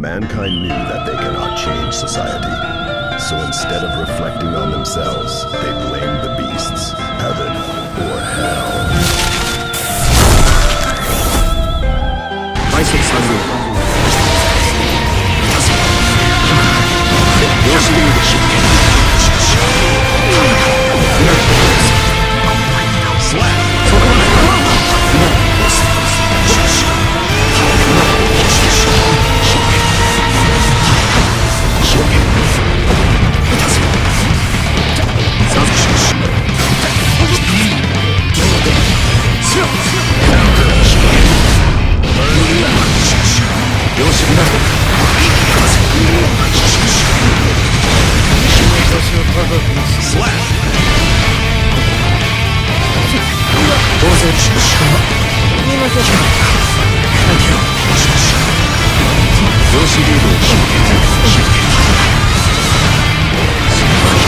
Mankind knew that they cannot change society. So instead of reflecting on themselves, they blamed the beasts, heaven or hell. 倍速3秒量子流動出現そこま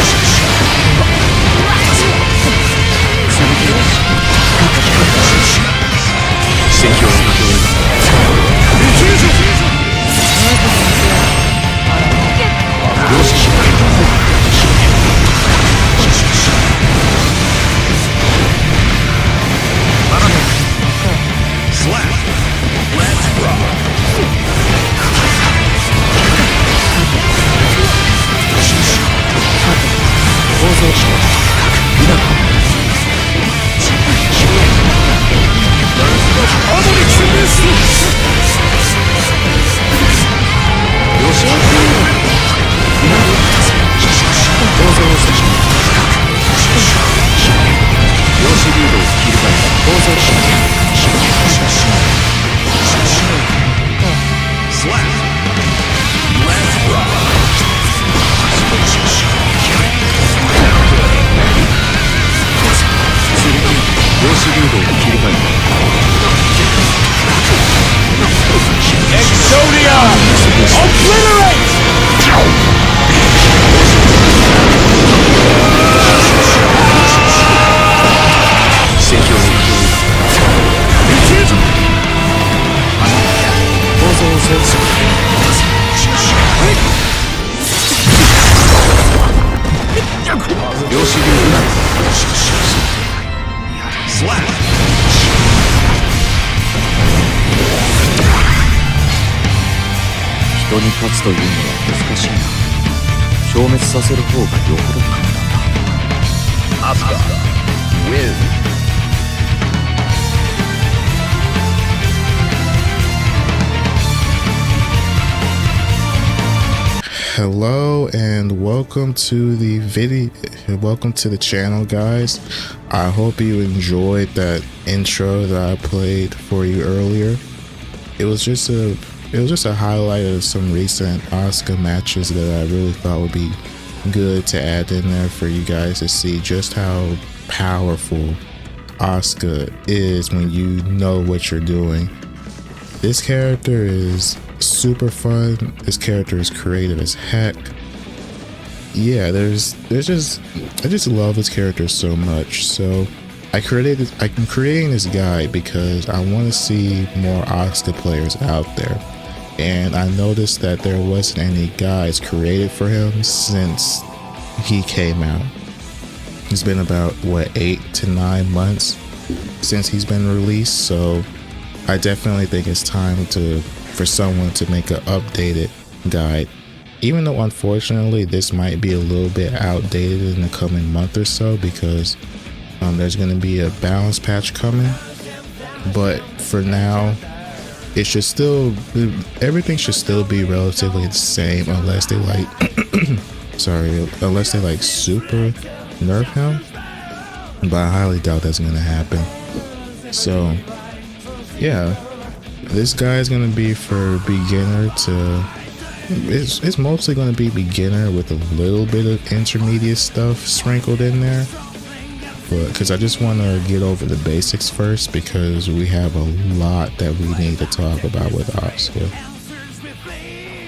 人に勝つというのは難しいな。消滅させる方がよほど簡単だ。Asuka win. Hello and welcome to the video. Welcome to the channel, guys. I hope you enjoyed that intro that I played for you earlier. It was just a highlight of some recent Asuka matches that I really thought would be good to add in there for you guys to see just how powerful Asuka is when you know what you're doing. This character is super fun. This character is creative as heck. Yeah, I just love this character so much. So I'm creating this guide because I want to see more Asuka players out there. And I noticed that there wasn't any guides created for him since he came out. It's been about 8 to 9 months since he's been released, so I definitely think it's time for someone to make an updated guide. Even though unfortunately this might be a little bit outdated in the coming month or so because there's going to be a balance patch coming, but for now everything should still be relatively the same unless they like super nerf him, but I highly doubt that's gonna happen. So yeah, this guy is gonna be for beginner to it's mostly gonna be beginner with a little bit of intermediate stuff sprinkled in there. But because I just want to get over the basics first, because we have a lot that we need to talk about with Asuka.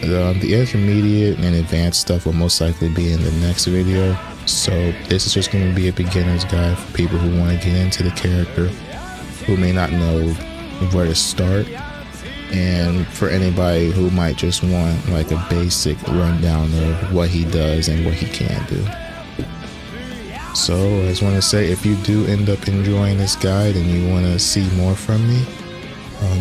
The intermediate and advanced stuff will most likely be in the next video, so this is just going to be a beginner's guide for people who want to get into the character, who may not know where to start. and for anybody who might just want like a basic rundown of what he does and what he can do. So I just want to say, if you do end up enjoying this guide and you want to see more from me,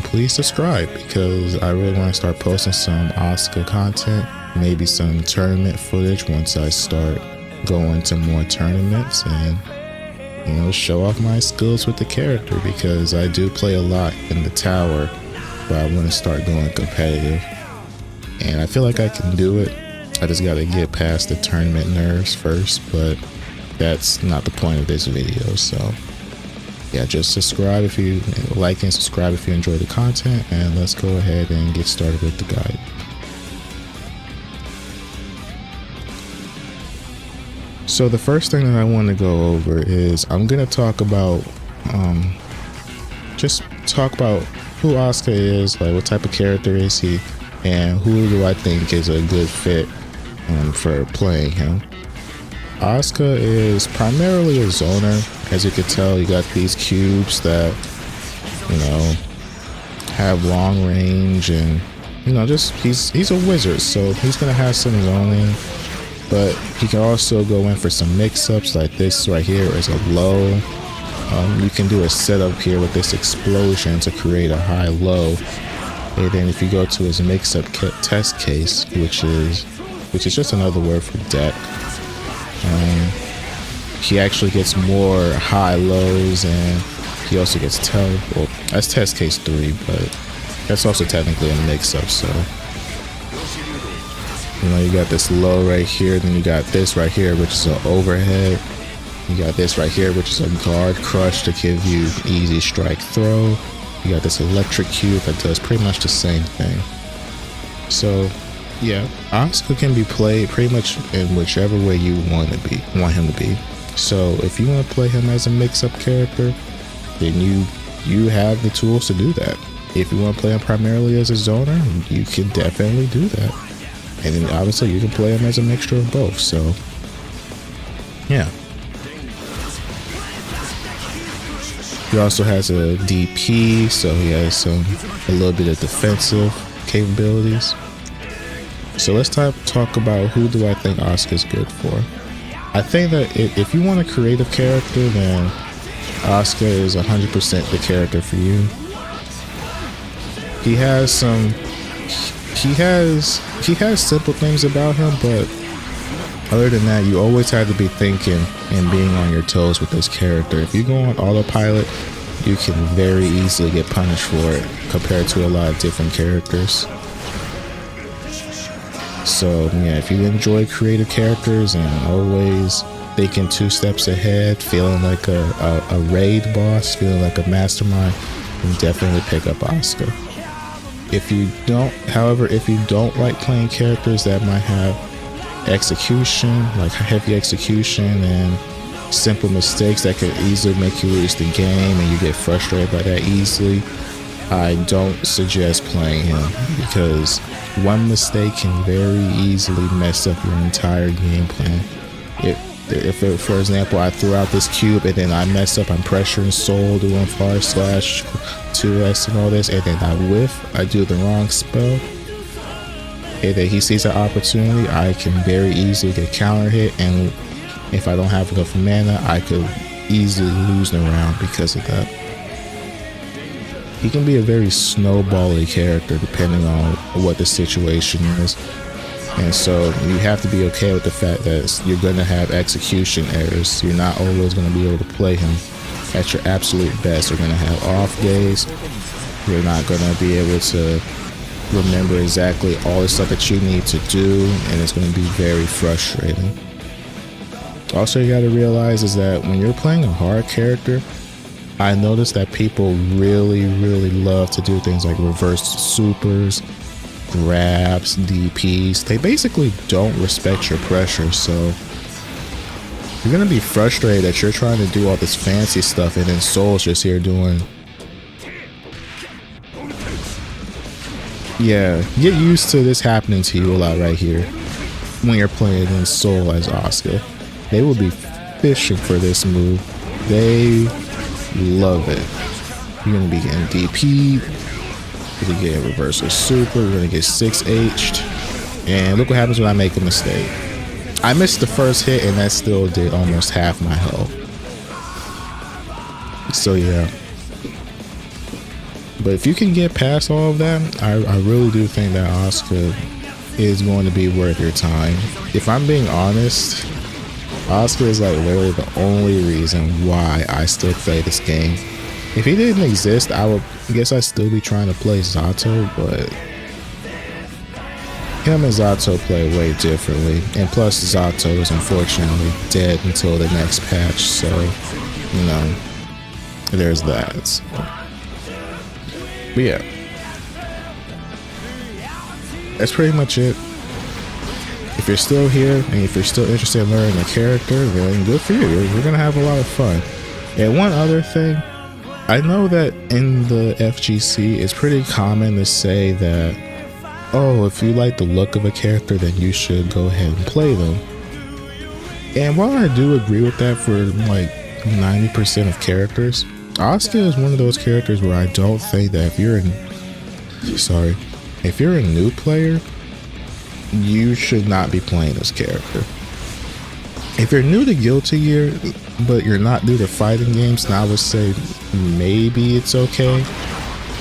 please subscribe, because I really want to start posting some Asuka content, maybe some tournament footage once I start going to more tournaments, and show off my skills with the character, because I do play a lot in the tower, but I want to start going competitive, and I feel like I can do it. I just got to get past the tournament nerves first, but that's not the point of this video. So yeah, just subscribe if you like, and subscribe if you enjoy the content, and let's go ahead and get started with the guide. So the first thing that I want to go over is I'm going to talk about just talk about who Asuka is, like what type of character is he, and who do I think is a good fit for playing him. Asuka is primarily a zoner. As you can tell, you got these cubes that have long range, and just he's a wizard, so he's gonna have some zoning, but he can also go in for some mix-ups. Like this right here is a low. You can do a setup here with this explosion to create a high low, and then if you go to his mix-up test case, which is just another word for deck, he actually gets more high lows, and he also gets well, that's test case 3, but that's also technically a mix-up. So you got this low right here, then you got this right here, which is an overhead. You got this right here, which is a guard crush to give you easy strike throw. You got this electric cube that does pretty much the same thing. So yeah, Asuka can be played pretty much in whichever way you want him to be. So if you want to play him as a mix-up character, then you have the tools to do that. If you want to play him primarily as a zoner, you can definitely do that. And then obviously you can play him as a mixture of both. So yeah. He also has a DP, so he has a little bit of defensive capabilities. So let's talk about who do I think Asuka's good for. I think that if you want a creative character, then Asuka is 100% the character for you. He has simple things about him, but other than that, you always have to be thinking and being on your toes with this character. If you go on autopilot, you can very easily get punished for it compared to a lot of different characters. So yeah, if you enjoy creative characters and always thinking 2 steps ahead, feeling like a raid boss, feeling like a mastermind, then definitely pick up Asuka. If you don't like playing characters that might have execution, like heavy execution and simple mistakes that could easily make you lose the game and you get frustrated by that easily, I don't suggest playing him, because one mistake can very easily mess up your entire game plan. If for example, I threw out this cube and then I mess up, I'm pressuring soul, doing far slash 2s and all this, and then I whiff, I do the wrong spell, and then he sees an opportunity, I can very easily get counter hit, and if I don't have enough mana, I could easily lose the round because of that. He can be a very snowbally character depending on what the situation is. And so you have to be okay with the fact that you're going to have execution errors. You're not always going to be able to play him at your absolute best. You're going to have off days. You're not going to be able to remember exactly all the stuff that you need to do, and it's going to be very frustrating. Also, you got to realize is that when you're playing a hard character, I noticed that people really love to do things like reverse supers, grabs, DPs. They basically don't respect your pressure, so you're gonna be frustrated that you're trying to do all this fancy stuff and then Soul's just here doing... Yeah, get used to this happening to you a lot right here when you're playing in Soul as Asuka. They will be fishing for this move. They love it. You're gonna be getting DP'd. We're gonna get a reversal super. We're gonna get 6H'd. And look what happens when I make a mistake. I missed the first hit and that still did almost half my health. So yeah. But if you can get past all of that, I really do think that Asuka is going to be worth your time. If I'm being honest, Asuka is like literally the only reason why I still play this game. If he didn't exist, I guess I'd still be trying to play Zato, but him and Zato play way differently. And plus Zato is unfortunately dead until the next patch, so you know, there's that. So. But yeah, that's pretty much it. If you're still here and if you're still interested in learning the character, then good for you. You're gonna have a lot of fun. And one other thing, I know that in the FGC, it's pretty common to say that, oh, if you like the look of a character, then you should go ahead and play them. And while I do agree with that for like 90% of characters, Asuka is one of those characters where I don't think that if you're a new player, you should not be playing this character. If you're new to Guilty Gear, but you're not new to fighting games, then I would say maybe it's okay.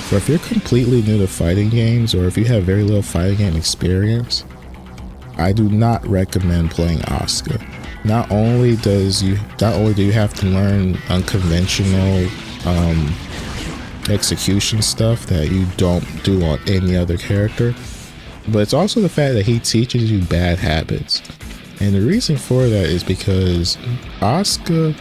But if you're completely new to fighting games, or if you have very little fighting game experience, I do not recommend playing Asuka. Not only do you have to learn unconventional execution stuff that you don't do on any other character, but it's also the fact that he teaches you bad habits. And the reason for that is because Asuka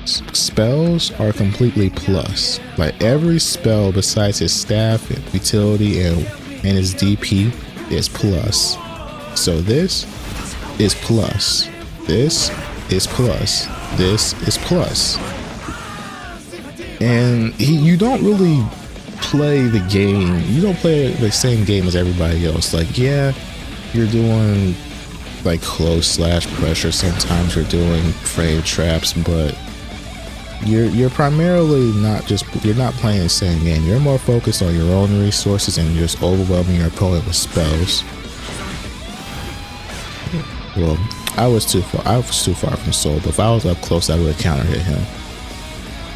spells are completely plus. Like every spell besides his staff, utility, and his DP is plus. So this is plus. This is plus. This is plus. And you don't really play the game. You don't play the same game as everybody else. Like, yeah, you're doing like close / pressure. Sometimes you're doing frame traps, but you're primarily you're not playing the same game. You're more focused on your own resources and just overwhelming your opponent with spells. Well, I was too far from Soul, but if I was up close, I would have counter hit him.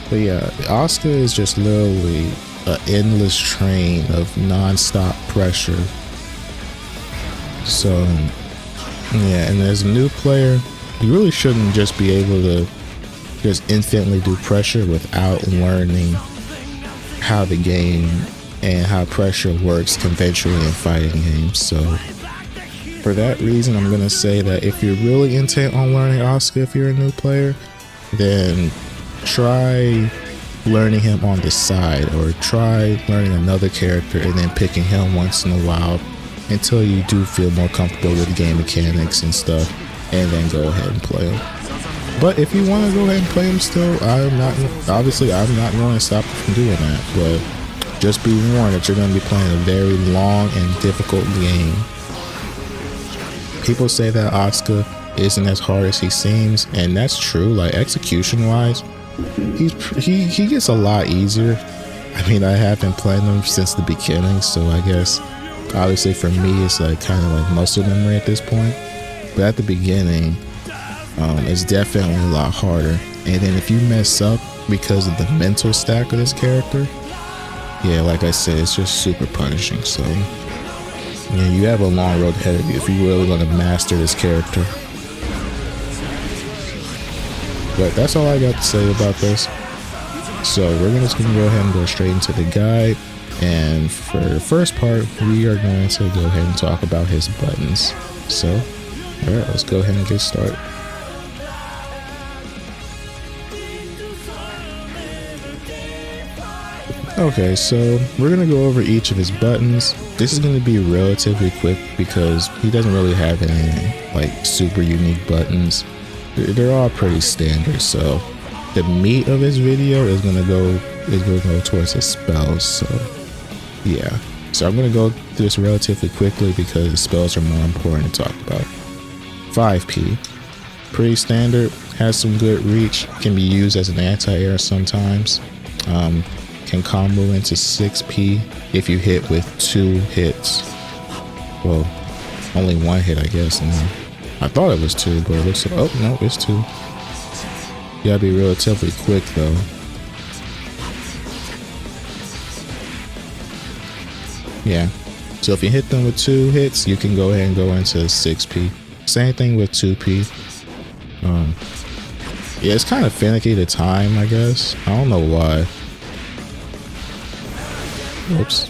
But yeah, Asuka is just literally an endless train of non-stop pressure. So yeah, and as a new player, you really shouldn't just be able to just infinitely do pressure without learning how the game and how pressure works conventionally in fighting games. So for that reason, I'm gonna say that if you're really intent on learning Asuka, if you're a new player, then try learning him on the side, or try learning another character and then picking him once in a while until you do feel more comfortable with game mechanics and stuff, and then go ahead and play him. But if you want to go ahead and play him still, I'm not going to stop you from doing that, but just be warned that you're going to be playing a very long and difficult game. People say that Asuka isn't as hard as he seems, and that's true. Like execution wise, he gets a lot easier. I mean, I have been playing him since the beginning, so I guess obviously for me it's like kind of like muscle memory at this point. But at the beginning, it's definitely a lot harder. And then if you mess up because of the mental stack of this character, yeah, like I said, it's just super punishing. So yeah, you have a long road ahead of you if you really want to master this character. But that's all I got to say about this. So we're just going to go ahead and go straight into the guide. And for the first part, we are going to go ahead and talk about his buttons. So, alright, let's go ahead and get started. Okay, so we're going to go over each of his buttons. This is going to be relatively quick because he doesn't really have any like super unique buttons. They're all pretty standard, so the meat of his video is going to go towards his spells. So yeah, so I'm going to go through this relatively quickly because the spells are more important to talk about. 5P, pretty standard, has some good reach, can be used as an anti-air sometimes. can combo into 6P if you hit with 2 hits. Well, only 1 hit, I guess. And I thought it was 2, but it looks like, oh no, it's 2. You gotta be relatively quick though. Yeah. So if you hit them with 2 hits, you can go ahead and go into 6P. Same thing with 2P. Yeah, it's kind of finicky to time, I guess. I don't know why. Oops.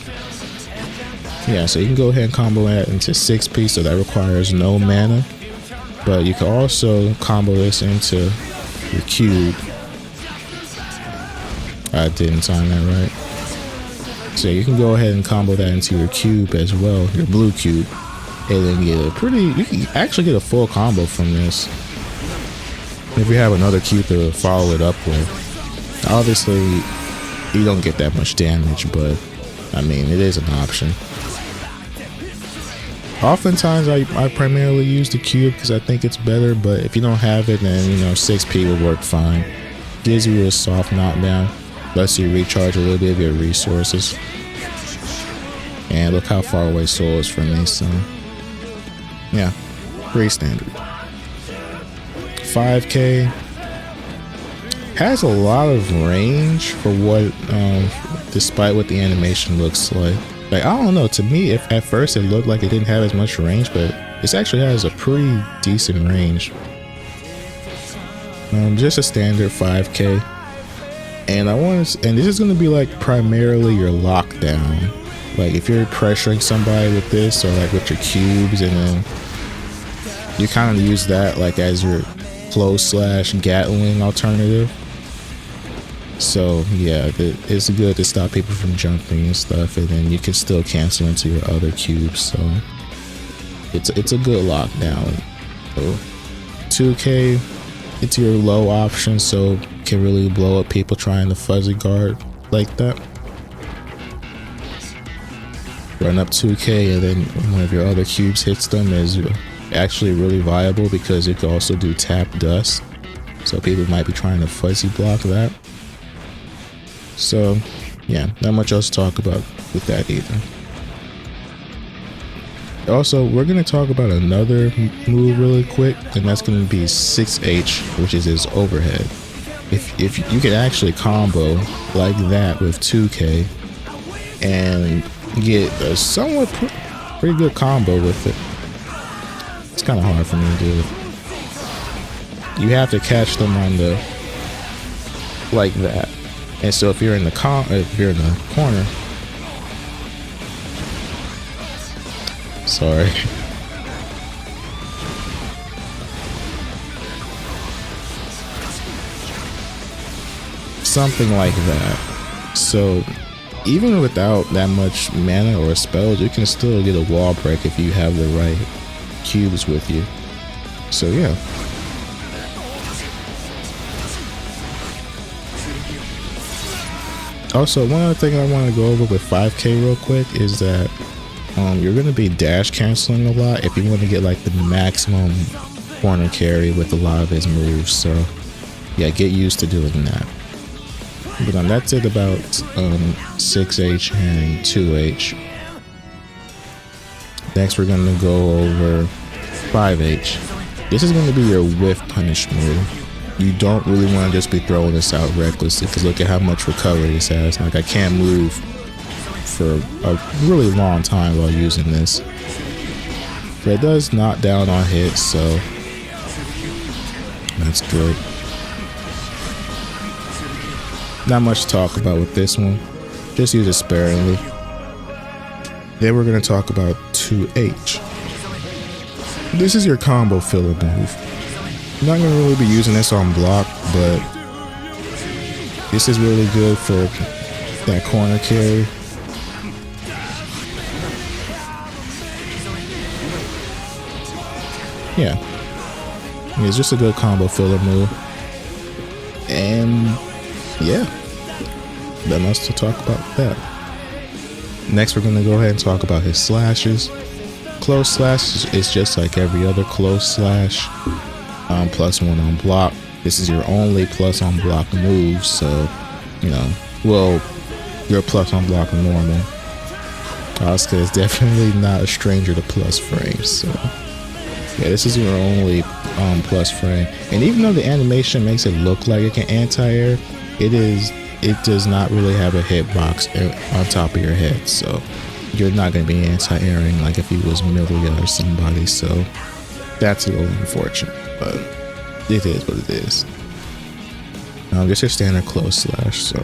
Yeah, so you can go ahead and combo that into 6P, so that requires no mana. But you can also combo this into your cube. I didn't time that right. So you can go ahead and combo that into your cube as well, your blue cube. And then get a you can actually get a full combo from this. If you have another cube to follow it up with. Obviously, you don't get that much damage, but I mean, it is an option. Oftentimes, I primarily use the cube because I think it's better, but if you don't have it, then, you know, 6P will work fine. Gives you a soft knockdown, lets you recharge a little bit of your resources. And look how far away Soul is from me, so yeah, pretty standard. 5K has a lot of range for what, despite what the animation looks like. Like, I don't know, to me, if at first it looked like it didn't have as much range, but this actually has a pretty decent range. Just a standard 5K. And and this is going to be like primarily your lockdown. Like if you're pressuring somebody with this, or like with your cubes, and then you kind of use that like as your close / Gatling alternative. So yeah, it's good to stop people from jumping and stuff, and then you can still cancel into your other cubes. So it's a good lockdown. So 2K, it's your low option, so can really blow up people trying to fuzzy guard like that. Run up 2K, and then one of your other cubes hits them is actually really viable because it can also do tap dust. So people might be trying to fuzzy block that. So yeah, not much else to talk about with that either. Also, we're going to talk about another move really quick, and that's going to be 6H, which is his overhead. If you can actually combo like that with 2K and get a somewhat pretty good combo with it. It's kind of hard for me to do it. You have to catch them on the like that. And so if you're in the corner, sorry. Something like that. So even without that much mana or spells, you can still get a wall break if you have the right cubes with you. So yeah. Also, one other thing I want to go over with 5K real quick is that you're going to be dash canceling a lot if you want to get like the maximum corner carry with a lot of his moves. So yeah, get used to doing that. But that's it about 6H and 2H. Next, we're going to go over 5H. This is going to be your whiff punish move. You don't really want to just be throwing this out recklessly, because look at how much recovery this has. Like, I can't move for a really long time while using this. But it does knock down on hits, so that's good. Not much to talk about with this one. Just use it sparingly. Then we're going to talk about 2H. This is your combo filler move. I'm not going to really be using this on block, but this is really good for that corner carry. Yeah. It's just a good combo filler move. And yeah, not much to talk about that. Next, we're going to go ahead and talk about his slashes. Close slash is just like every other close slash. +1 on block. This is your only plus on block move, so you know, well, your plus on block normal. Asuka is definitely not a stranger to plus frames, so yeah, this is your only plus frame. And even though the animation makes it look like it can anti-air, it does not really have a hitbox on top of your head, so you're not going to be anti-airing like if he was Milia or somebody, so that's a little unfortunate, but it is what it is. Just your standard close slash. So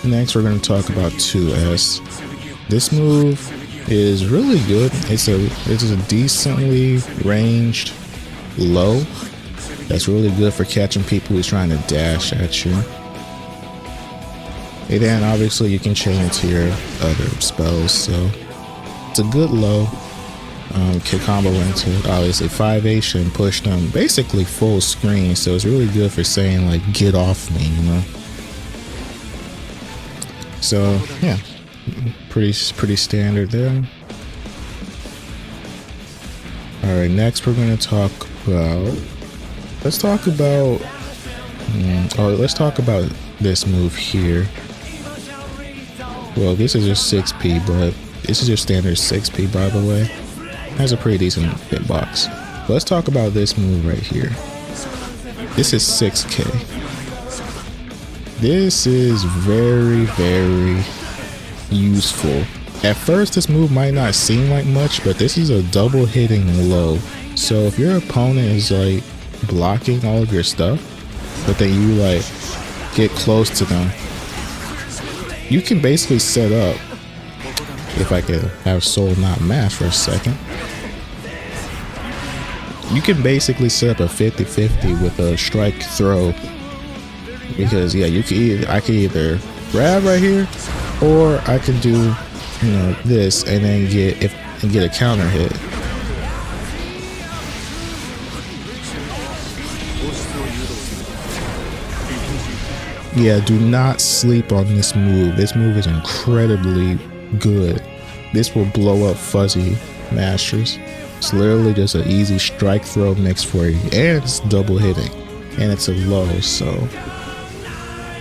next we're going to talk about 2S. This move is really good. It's a decently ranged low that's really good for catching people who's trying to dash at you. And then obviously you can chain it to your other spells, so it's a good low. Can combo into obviously 5H and push them basically full screen, so it's really good for saying like get off me, you know. So yeah, pretty standard there. All right, next we're going to talk about let's talk about this move here. Well, this is just 6P, but this is your standard 6P, by the way. Has a pretty decent hitbox. But let's talk about this move right here. This is 6K. This is very, very useful. At first, this move might not seem like much, but this is a double hitting low. So if your opponent is like blocking all of your stuff, but then you like get close to them, you can basically set up, if I could have soul not mash for a second, you can basically set up a 50-50 with a strike throw, because yeah, I can either grab right here, or I can do, you know, this and then get a counter hit. Yeah, do not sleep on this move. This move is incredibly good. This will blow up fuzzy masters. It's literally just an easy strike throw mix for you, and it's double hitting, and it's a low, so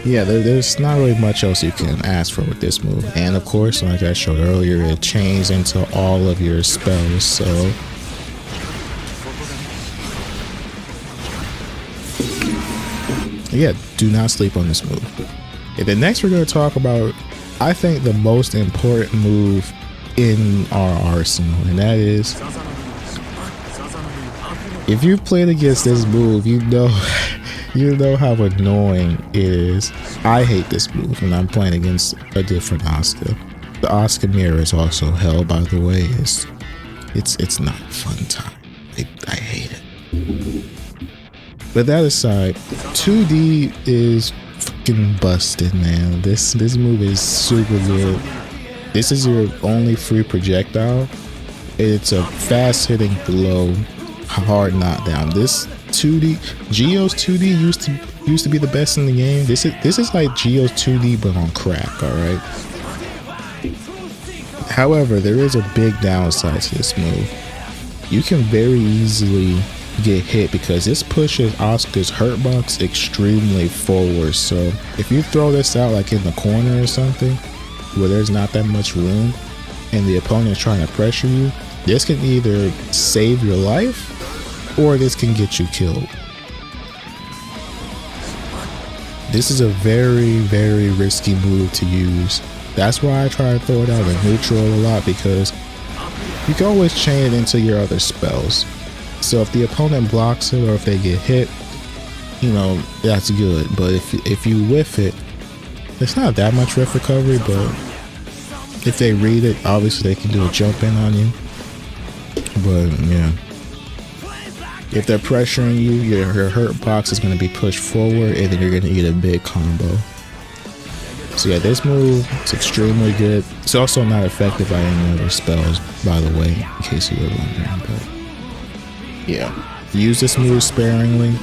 yeah, there's not really much else you can ask for with this move. And of course, like I showed earlier, it chains into all of your spells, so yeah, do not sleep on this move. And then next we're going to talk about, I think, the most important move in our arsenal, and that is, if you've played against this move, you know how annoying it is. I hate this move when I'm playing against a different Asuka. The Asuka mirror is also hell, by the way. It's not a fun time. I hate it. But that aside, 2D is fucking busted, man. This move is super good. This is your only free projectile. It's a fast hitting blow, hard knockdown. This 2D, Geo's 2D used to be the best in the game. This is like Geo's 2D but on crack, alright? However, there is a big downside to this move. You can very easily get hit because this pushes Asuka's hurt box extremely forward. So if you throw this out like in the corner or something where there's not that much room and the opponent is trying to pressure you, this can either save your life or this can get you killed. This is a very, very risky move to use. That's why I try to throw it out in neutral a lot, because you can always chain it into your other spells. So if the opponent blocks it or if they get hit, you know, that's good. But if you whiff it, it's not that much riff recovery, but if they read it, obviously they can do a jump in on you. But yeah, if they're pressuring you, your hurt box is going to be pushed forward and then you're going to eat a big combo. So yeah, this move is extremely good. It's also not affected by any other spells, by the way, in case you were wondering. But yeah, use this move sparingly.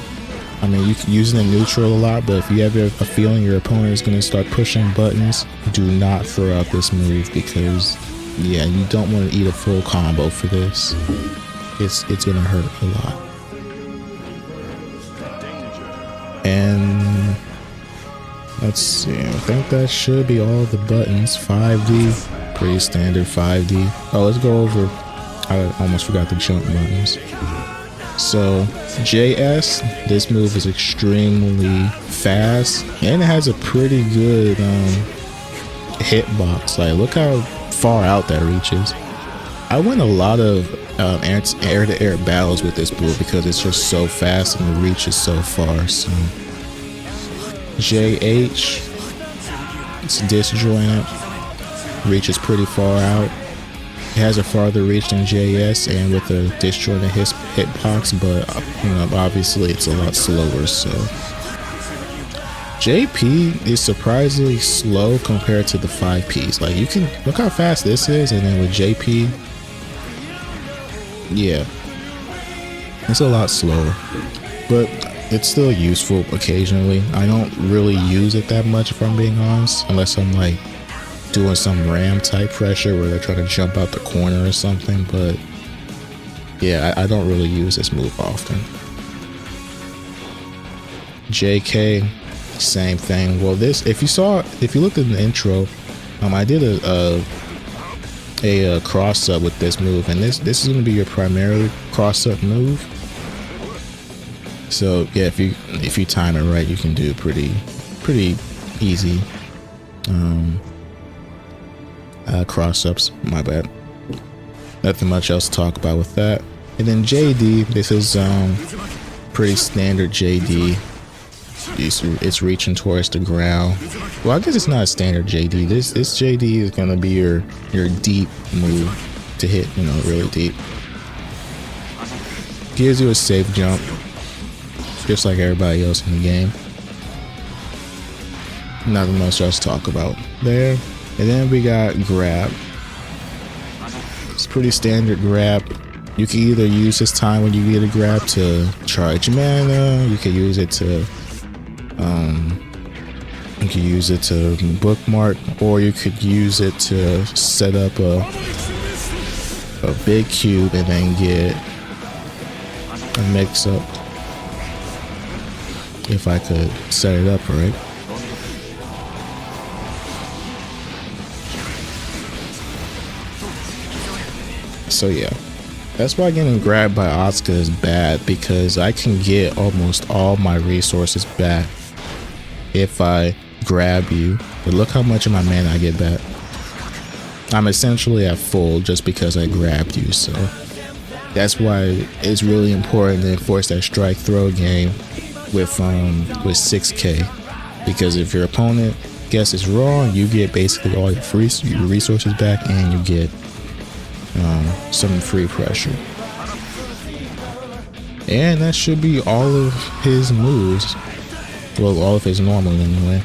I mean, you can use it in neutral a lot, but if you have a feeling your opponent is going to start pushing buttons, do not throw out this move, because yeah, you don't want to eat a full combo for this. It's going to hurt a lot. And Let's see, I think that should be all the buttons. 5D, pretty standard 5D. Oh, let's go over, I almost forgot the jump buttons. So JS, this move is extremely fast and it has a pretty good hitbox. Like, look how far out that reaches. I win a lot of air-to-air battles with this move because it's just so fast and the reach is so far. So JH, it's disjointed, reaches pretty far out. It has a farther reach than JS and with a disjointed hitbox, but you know, obviously it's a lot slower. So JP is surprisingly slow compared to the 5Ps. Like, you can look how fast this is, and then with JP, yeah, it's a lot slower, but it's still useful occasionally. I don't really use it that much, if I'm being honest, unless I'm like doing some ram type pressure where they're trying to jump out the corner or something. But yeah, I don't really use this move often. JK, same thing. Well, this, if you looked at the intro, I did a cross up with this move, and this is going to be your primary cross up move. So yeah, if you time it right, you can do pretty easy cross ups. My bad. Nothing much else to talk about with that. And then JD, this is pretty standard JD. It's reaching towards the ground. Well, I guess it's not a standard JD. This JD is gonna be your deep move to hit, you know, really deep. Gives you a safe jump, just like everybody else in the game. Nothing much else to talk about there. And then we got grab. It's pretty standard grab. You can either use this time when you get a grab to charge mana. You can use it to bookmark, or you could use it to set up a big cube and then get a mix up. If I could set it up right. So yeah, that's why getting grabbed by Asuka is bad, because I can get almost all my resources back if I grab you. But look how much of my mana I get back. I'm essentially at full just because I grabbed you. So that's why it's really important to enforce that strike throw game with 6K, because if your opponent guesses wrong, you get basically all your resources back, and you get some free pressure. And that should be all of his moves. Well, all of his normal anyway.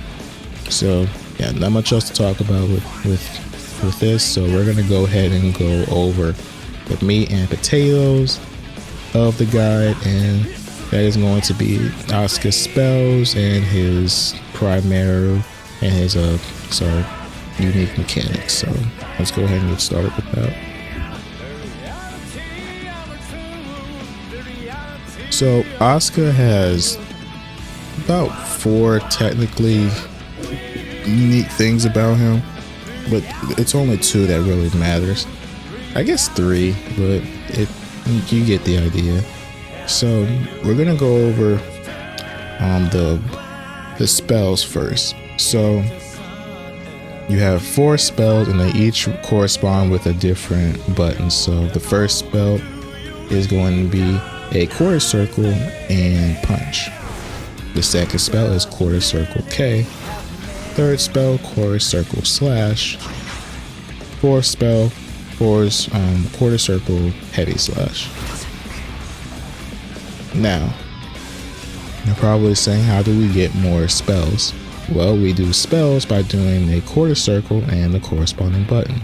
So yeah, not much else to talk about with this. So we're gonna go ahead and go over the meat and potatoes of the guide, and that is going to be Asuka's spells and his primary and his unique mechanics. So let's go ahead and get started with that. So Asuka has about 4 technically unique things about him, but it's only 2 that really matters. I guess 3, but you get the idea. So we're gonna go over the spells first. So you have 4 spells, and they each correspond with a different button. So the first spell is going to be a quarter circle and punch. The second spell is quarter circle K. Third spell, quarter circle slash. Fourth spell, quarter circle heavy slash. Now, you're probably saying, how do we get more spells? Well, we do spells by doing a quarter circle and the corresponding button.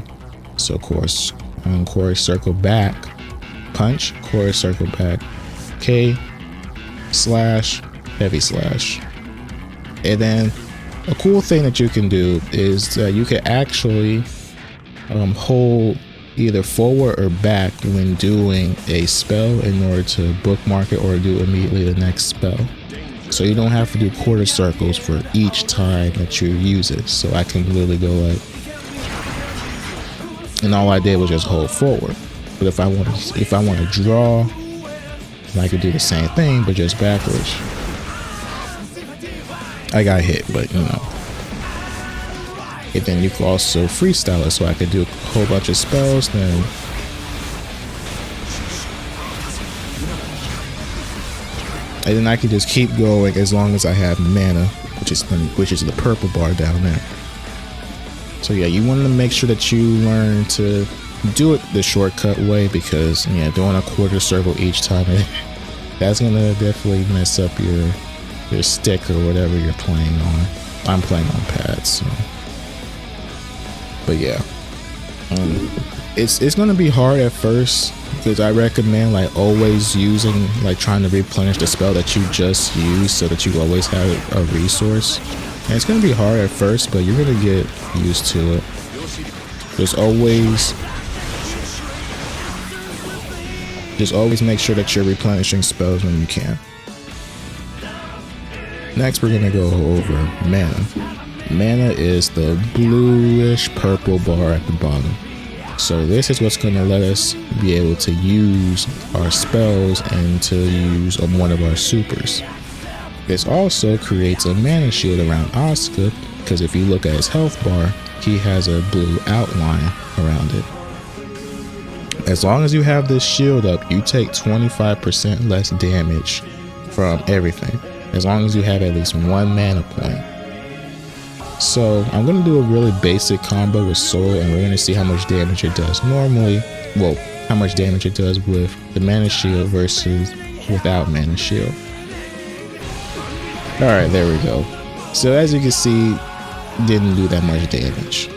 So quarter circle back, punch, quarter circle back, K slash, heavy slash. And then a cool thing that you can do is that you can actually hold either forward or back when doing a spell in order to bookmark it or do immediately the next spell. So you don't have to do quarter circles for each time that you use it. So I can literally go like, and all I did was just hold forward. But if I want to draw, I could do the same thing, but just backwards. I got hit, but you know. And then you can also freestyle it, so I could do a whole bunch of spells, then and then I can just keep going as long as I have mana, which is the purple bar down there. So yeah, you want to make sure that you learn to do it the shortcut way, because yeah, doing a quarter circle each time, that's gonna definitely mess up your stick or whatever you're playing on. I'm playing on pads, so. But yeah, it's gonna be hard at first, because I recommend like always using, like trying to replenish the spell that you just used, so that you always have a resource. And it's gonna be hard at first, but you're gonna get used to it. Just always make sure that you're replenishing spells when you can. Next, we're gonna go over mana. Mana is the bluish purple bar at the bottom. So this is what's going to let us be able to use our spells and to use one of our supers. This also creates a mana shield around Asuka, because if you look at his health bar, he has a blue outline around it. As long as you have this shield up, you take 25% less damage from everything, as long as you have at least one mana point. So I'm going to do a really basic combo with Soul, and we're going to see how much damage it does normally. Well, how much damage it does with the mana shield versus without mana shield. Alright, there we go. So as you can see, didn't do that much damage.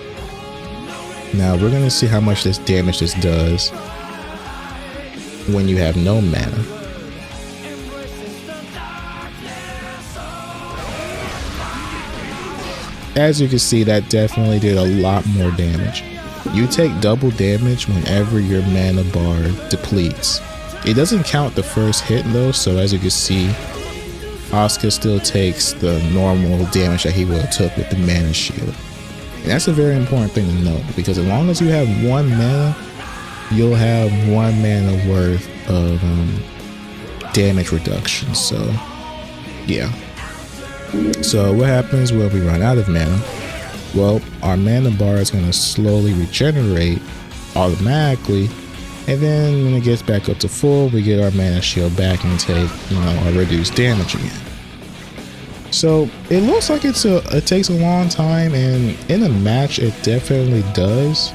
Now we're going to see how much this damage this does when you have no mana. As you can see, that definitely did a lot more damage. You take double damage whenever your mana bar depletes. It doesn't count the first hit though, so as you can see, Asuka still takes the normal damage that he would have took with the mana shield. And that's a very important thing to note, because as long as you have one mana, you'll have one mana worth of damage reduction. So yeah. So what happens when we run out of mana? Well, our mana bar is going to slowly regenerate automatically, and then when it gets back up to full, we get our mana shield back and take, you know, our reduced damage again. So it looks like it takes a long time, and in a match it definitely does,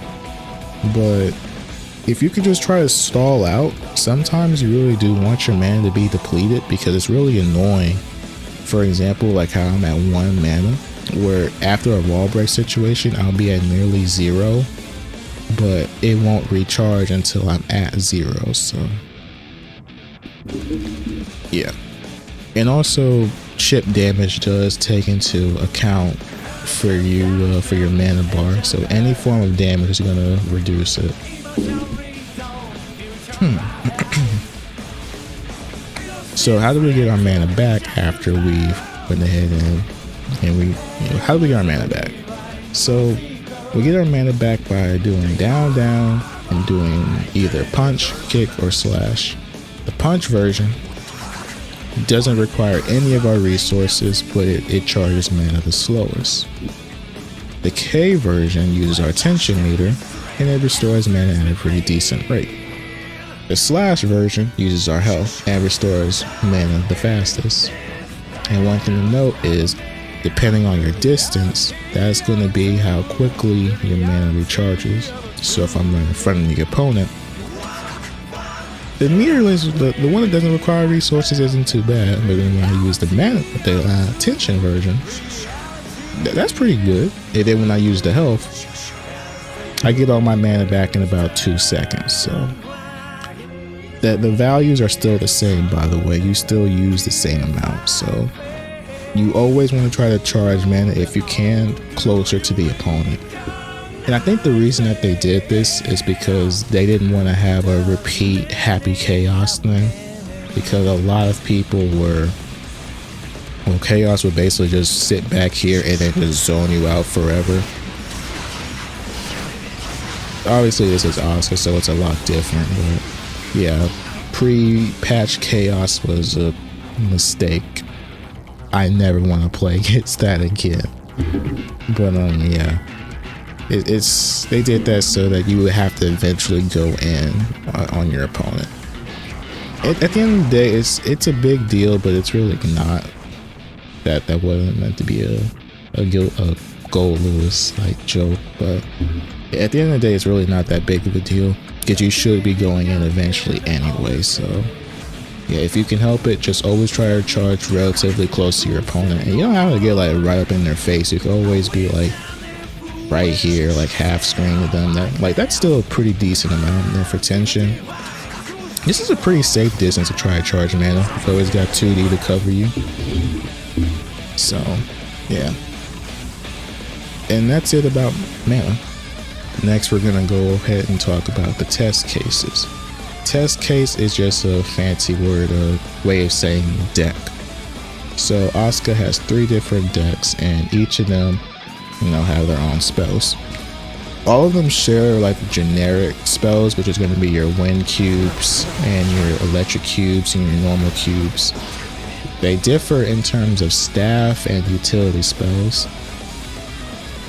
but if you could just try to stall out, sometimes you really do want your mana to be depleted, because it's really annoying. For example, like how I'm at 1 mana, where after a wall break situation, I'll be at nearly 0, but it won't recharge until I'm at 0, so yeah. And also, chip damage does take into account for you for your mana bar, so any form of damage is gonna reduce it. So how do we get our mana back after we've went ahead and we, how do we get our mana back? So we get our mana back by doing down, down, and doing either punch, kick, or slash. The punch version doesn't require any of our resources, but it charges mana the slowest. The K version uses our tension meter, and it restores mana at a pretty decent rate. The slash version uses our health and restores mana the fastest. And one thing to note is, depending on your distance, that's going to be how quickly your mana recharges. So if I'm right in front of the opponent, the meterless, the one that doesn't require resources isn't too bad. But then when I use the mana, the tension version, that's pretty good. And then when I use the health, I get all my mana back in about 2 seconds. So the values are still the same, by the way. You still use the same amount. So you always want to try to charge mana, if you can, closer to the opponent. And I think the reason that they did this is because they didn't want to have a repeat happy chaos thing, because a lot of people were Well, Chaos would basically just sit back here and then just zone you out forever. Obviously this is Asuka, so it's a lot different, but yeah, pre-patch Chaos was a mistake. I never want to play against that again. But yeah, they did that so that you would have to eventually go in on your opponent. At the end of the day, it's a big deal, but it's really not. That wasn't meant to be a Gold Lewis like joke, but at the end of the day, it's really not that big of a deal because you should be going in eventually anyway. So yeah, if you can help it, just always try to charge relatively close to your opponent, and you don't have to get like right up in their face. You can always be like right here, like half screen with them. That's still a pretty decent amount there for tension. This is a pretty safe distance to try to charge mana. You've always got 2D to cover you. So yeah, and that's it about mana. Next, we're gonna go ahead and talk about the test cases. Test case is just a fancy way of saying deck. So Asuka has 3 different decks, and each of them, have their own spells. All of them share like generic spells, which is going to be your wind cubes and your electric cubes and your normal cubes. They differ in terms of staff and utility spells.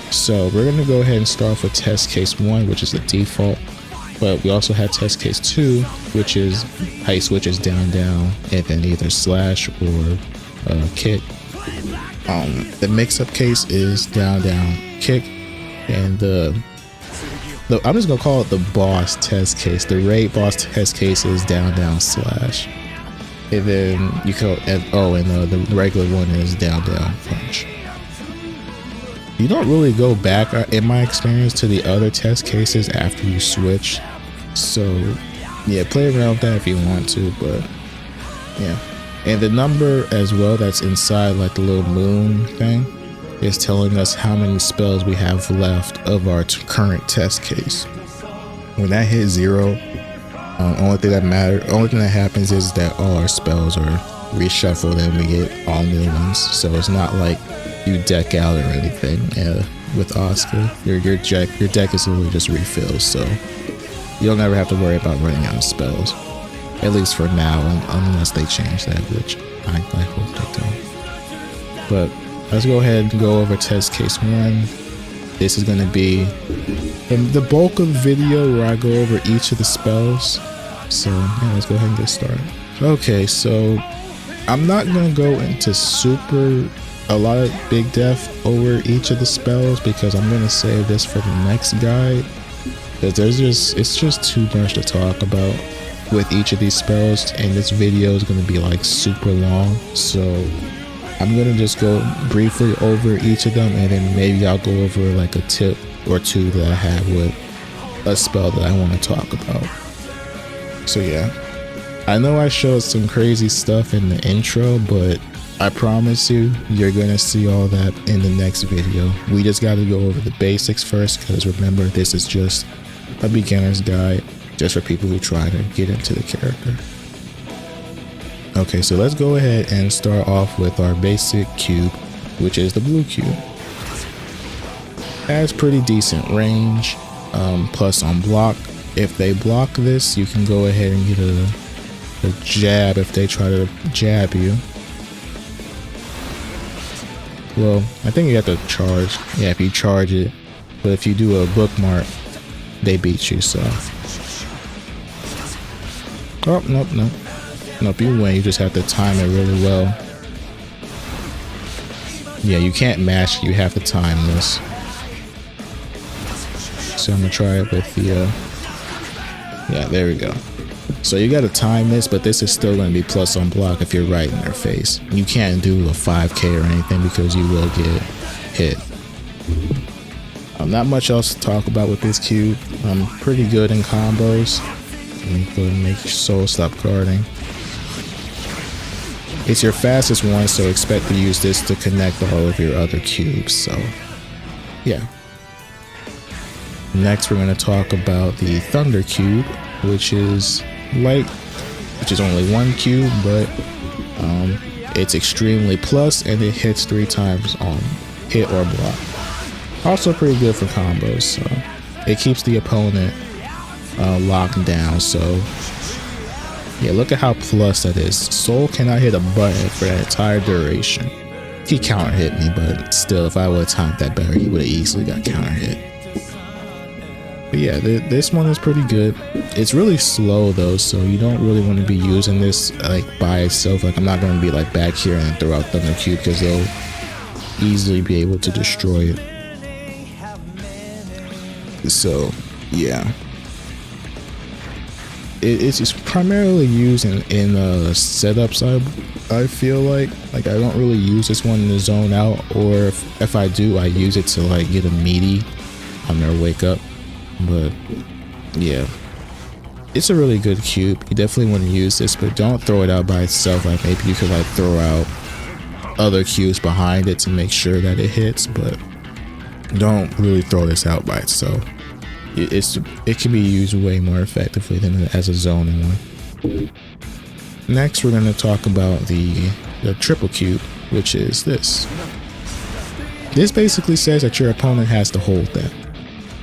So we're going to go ahead and start off with test case 1, which is the default. But we also have test case 2, which is how you switch is down, and then either slash or kick. The mix-up case is down, kick, and I'm just gonna call it the boss test case. The raid boss test case is down, slash, and then you go and the regular one is down, punch. You don't really go back, in my experience, to the other test cases after you switch. So yeah, play around with that if you want to, but yeah. And the number as well that's inside like the little moon thing is telling us how many spells we have left of our current test case. When that hits 0, only thing that happens is that all our spells are reshuffled and we get all new ones. So it's not like you deck out or anything. With Asuka, your deck is literally just refills, so you'll never have to worry about running out of spells. At least for now, unless they change that, which I hope they don't. But let's go ahead and go over test case 1. This is going to be the bulk of the video where I go over each of the spells. So yeah, let's go ahead and get started. Okay, so I'm not going to go into a lot of big depth over each of the spells because I'm going to save this for the next guide. Because it's just too much to talk about with each of these spells, and this video is going to be like super long, so I'm going to just go briefly over each of them, and then maybe I'll go over like a tip or two that I have with a spell that I want to talk about. So yeah, I know I showed some crazy stuff in the intro, but I promise you're going to see all that in the next video. We just got to go over the basics first, because remember, this is just a beginner's guide, just for people who try to get into the character. Okay, so let's go ahead and start off with our basic cube, which is the blue cube. Has pretty decent range, plus on block. If they block this, you can go ahead and get a jab if they try to jab you. Well, I think you have to charge. Yeah, if you charge it. But if you do a bookmark, they beat you, so. Oh, nope, you win. You just have to time it really well. Yeah, you can't mash, you have to time this. So I'm gonna try it with the, yeah, there we go. So you gotta time this, but this is still gonna be plus on block if you're right in their face. You can't do a 5K or anything because you will get hit. Not much else to talk about with this cube. I'm pretty good in combos. Let me go and make Soul stop guarding. It's your fastest one, so expect to use this to connect all of your other cubes. So yeah. Next, we're going to talk about the Thunder Cube, which is only one cube, but It's extremely plus, and it hits 3 times on hit or block. Also pretty good for combos, so it keeps the opponent locked down. So yeah, look at how plus that is. Soul cannot hit a button for that entire duration. He counter hit me, but still, if I would have timed that better, he would have easily got counter hit. But yeah, this one is pretty good. It's really slow though, so you don't really want to be using this like by itself. Like I'm not going to be like back here and throw out Thunder Cube because they'll easily be able to destroy it. So yeah, it's primarily used in setups. I feel like I don't really use this one to zone out, or if I do, I use it to like get a meaty on their wake up. But yeah, it's a really good cube. You definitely want to use this, but don't throw it out by itself. Like maybe you could like throw out other cubes behind it to make sure that it hits, but don't really throw this out by itself. It can be used way more effectively than as a zoning one. Next, we're going to talk about the triple cube, which is this. This basically says that your opponent has to hold that,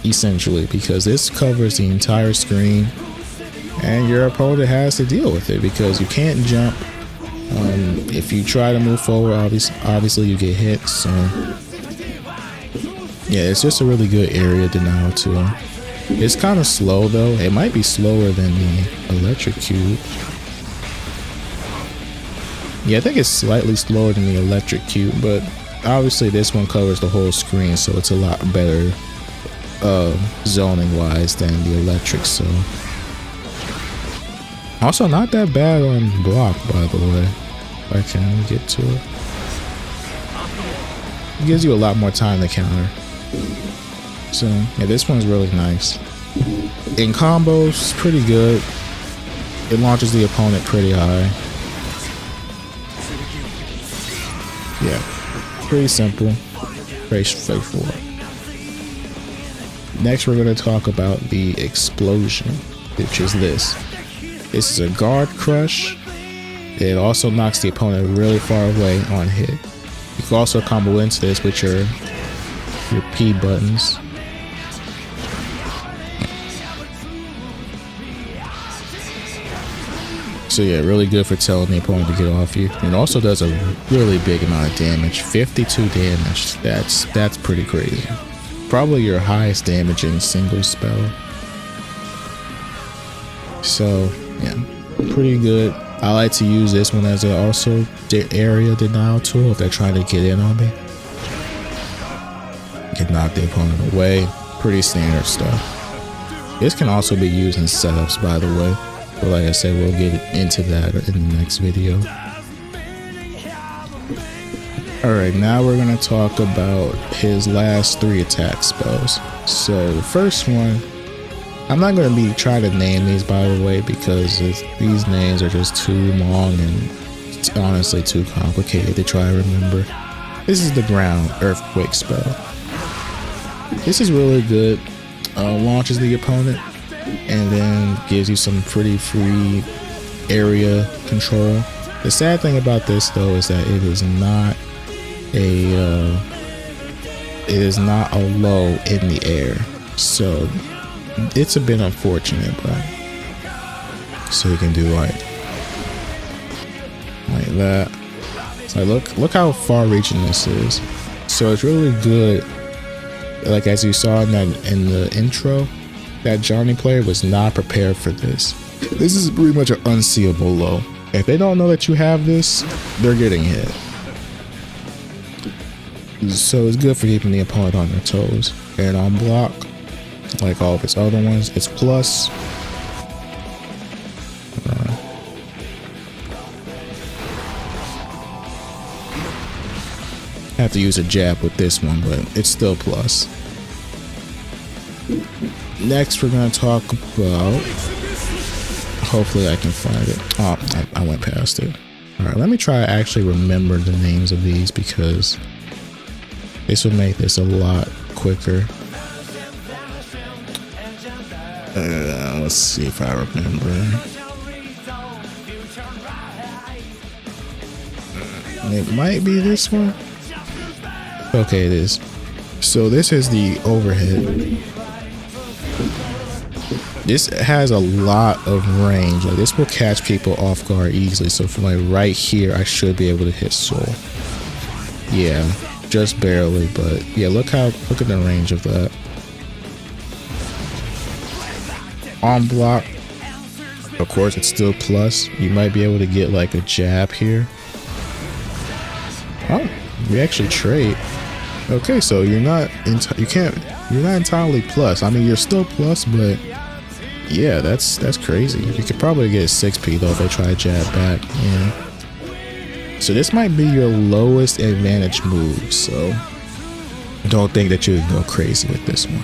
essentially, because this covers the entire screen, and your opponent has to deal with it because you can't jump. If you try to move forward, obviously you get hit. So yeah, it's just a really good area denial tool. It's kind of slow though. It might be slower than the electric cube. Yeah, I think it's slightly slower than the electric cube, but obviously this one covers the whole screen, so it's a lot better zoning wise than the electric. So also not that bad on block, by the way. If I can get to it, it gives you a lot more time to counter. So yeah, this one's really nice. In combos, pretty good. It launches the opponent pretty high. Yeah, pretty simple, very straightforward. Next, we're going to talk about the explosion, which is this. This is a guard crush. It also knocks the opponent really far away on hit. You can also combo into this with your P buttons. So yeah, really good for telling the opponent to get off you. It also does a really big amount of damage, 52 damage. That's pretty crazy. Probably your highest damaging single spell. So yeah, pretty good. I like to use this one as a also area denial tool if they're trying to get in on me. Can knock the opponent away. Pretty standard stuff. This can also be used in setups, by the way. But like I said, we'll get into that in the next video. Alright, now we're going to talk about his last 3 attack spells. So the first one, I'm not going to be trying to name these, by the way, because these names are just too long and it's honestly too complicated to try to remember. This is the ground earthquake spell. This is really good. Launches the opponent and then gives you some pretty free area control. The sad thing about this though is that it is not a low in the air, so it's a bit unfortunate, but so you can do like that. So look how far reaching this is. So it's really good. Like as you saw in the intro, that Johnny player was not prepared for this. This is pretty much an unseeable low. If they don't know that you have this, they're getting hit. So it's good for keeping the opponent on their toes. And on block, like all of its other ones, it's plus. Have to use a jab with this one, but it's still plus. Next, we're going to talk about, hopefully I can find it. Oh, I went past it. Alright, let me try to actually remember the names of these because this would make this a lot quicker. Let's see if I remember. It might be this one. Okay, it is. So this is the overhead. This has a lot of range. Like, this will catch people off guard easily. So from like right here, I should be able to hit Soul. Yeah, just barely, but yeah, look at the range of that. On block, of course, it's still plus. You might be able to get like a jab here. Oh, we actually trade. Okay, so you're not entirely plus. I mean, you're still plus, but yeah, that's crazy. You could probably get a 6P though if they try to jab back. Yeah. So this might be your lowest advantage move. So don't think that you can go crazy with this one.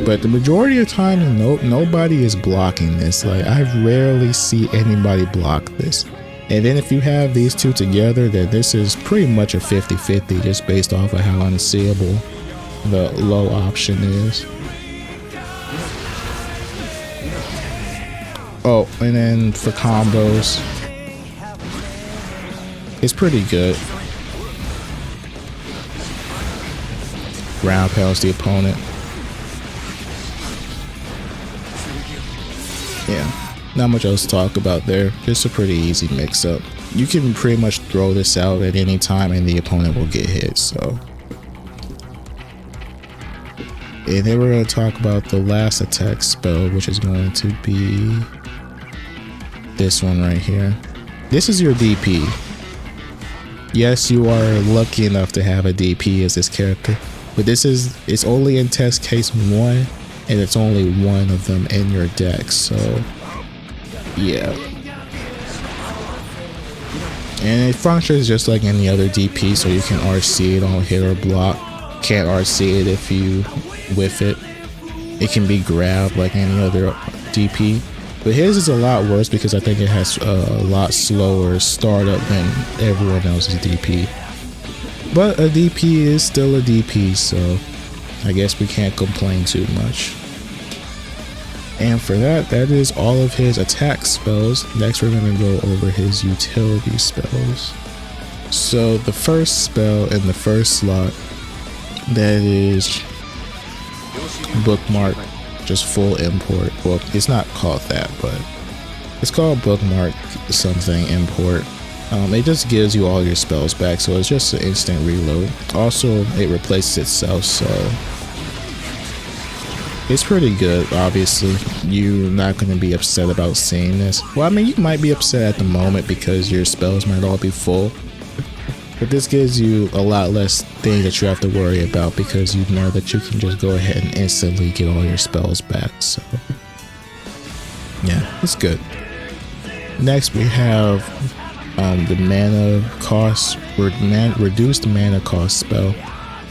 But the majority of the time, nobody is blocking this. Like, I rarely see anybody block this. And then if you have these two together, then this is pretty much a 50-50 just based off of how unseeable the low option is. Oh, and then for combos, it's pretty good. Ground pounds the opponent. Yeah, not much else to talk about there. Just a pretty easy mix-up. You can pretty much throw this out at any time and the opponent will get hit, so. And then we're going to talk about the last attack spell, which is going to be this one right here. This is your DP. Yes, you are lucky enough to have a DP as this character, but it's only in test case 1. And it's only one of them in your deck, so yeah. And it functions just like any other DP, so you can RC it on hit or block. Can't RC it if you whiff it. It can be grabbed like any other DP. But his is a lot worse because I think it has a lot slower startup than everyone else's DP. But a DP is still a DP, so I guess we can't complain too much. And for that is all of his attack spells. Next, we're going to go over his utility spells. So the first spell in the first slot, that is Bookmark, just full import. Well, it's not called that, but it's called Bookmark something import. It just gives you all your spells back, so it's just an instant reload. Also, it replaces itself, so it's pretty good. Obviously, you're not going to be upset about seeing this. Well, I mean, you might be upset at the moment because your spells might all be full, but this gives you a lot less thing that you have to worry about because you know that you can just go ahead and instantly get all your spells back. So yeah, it's good. Next, we have the mana cost, reduced mana cost spell.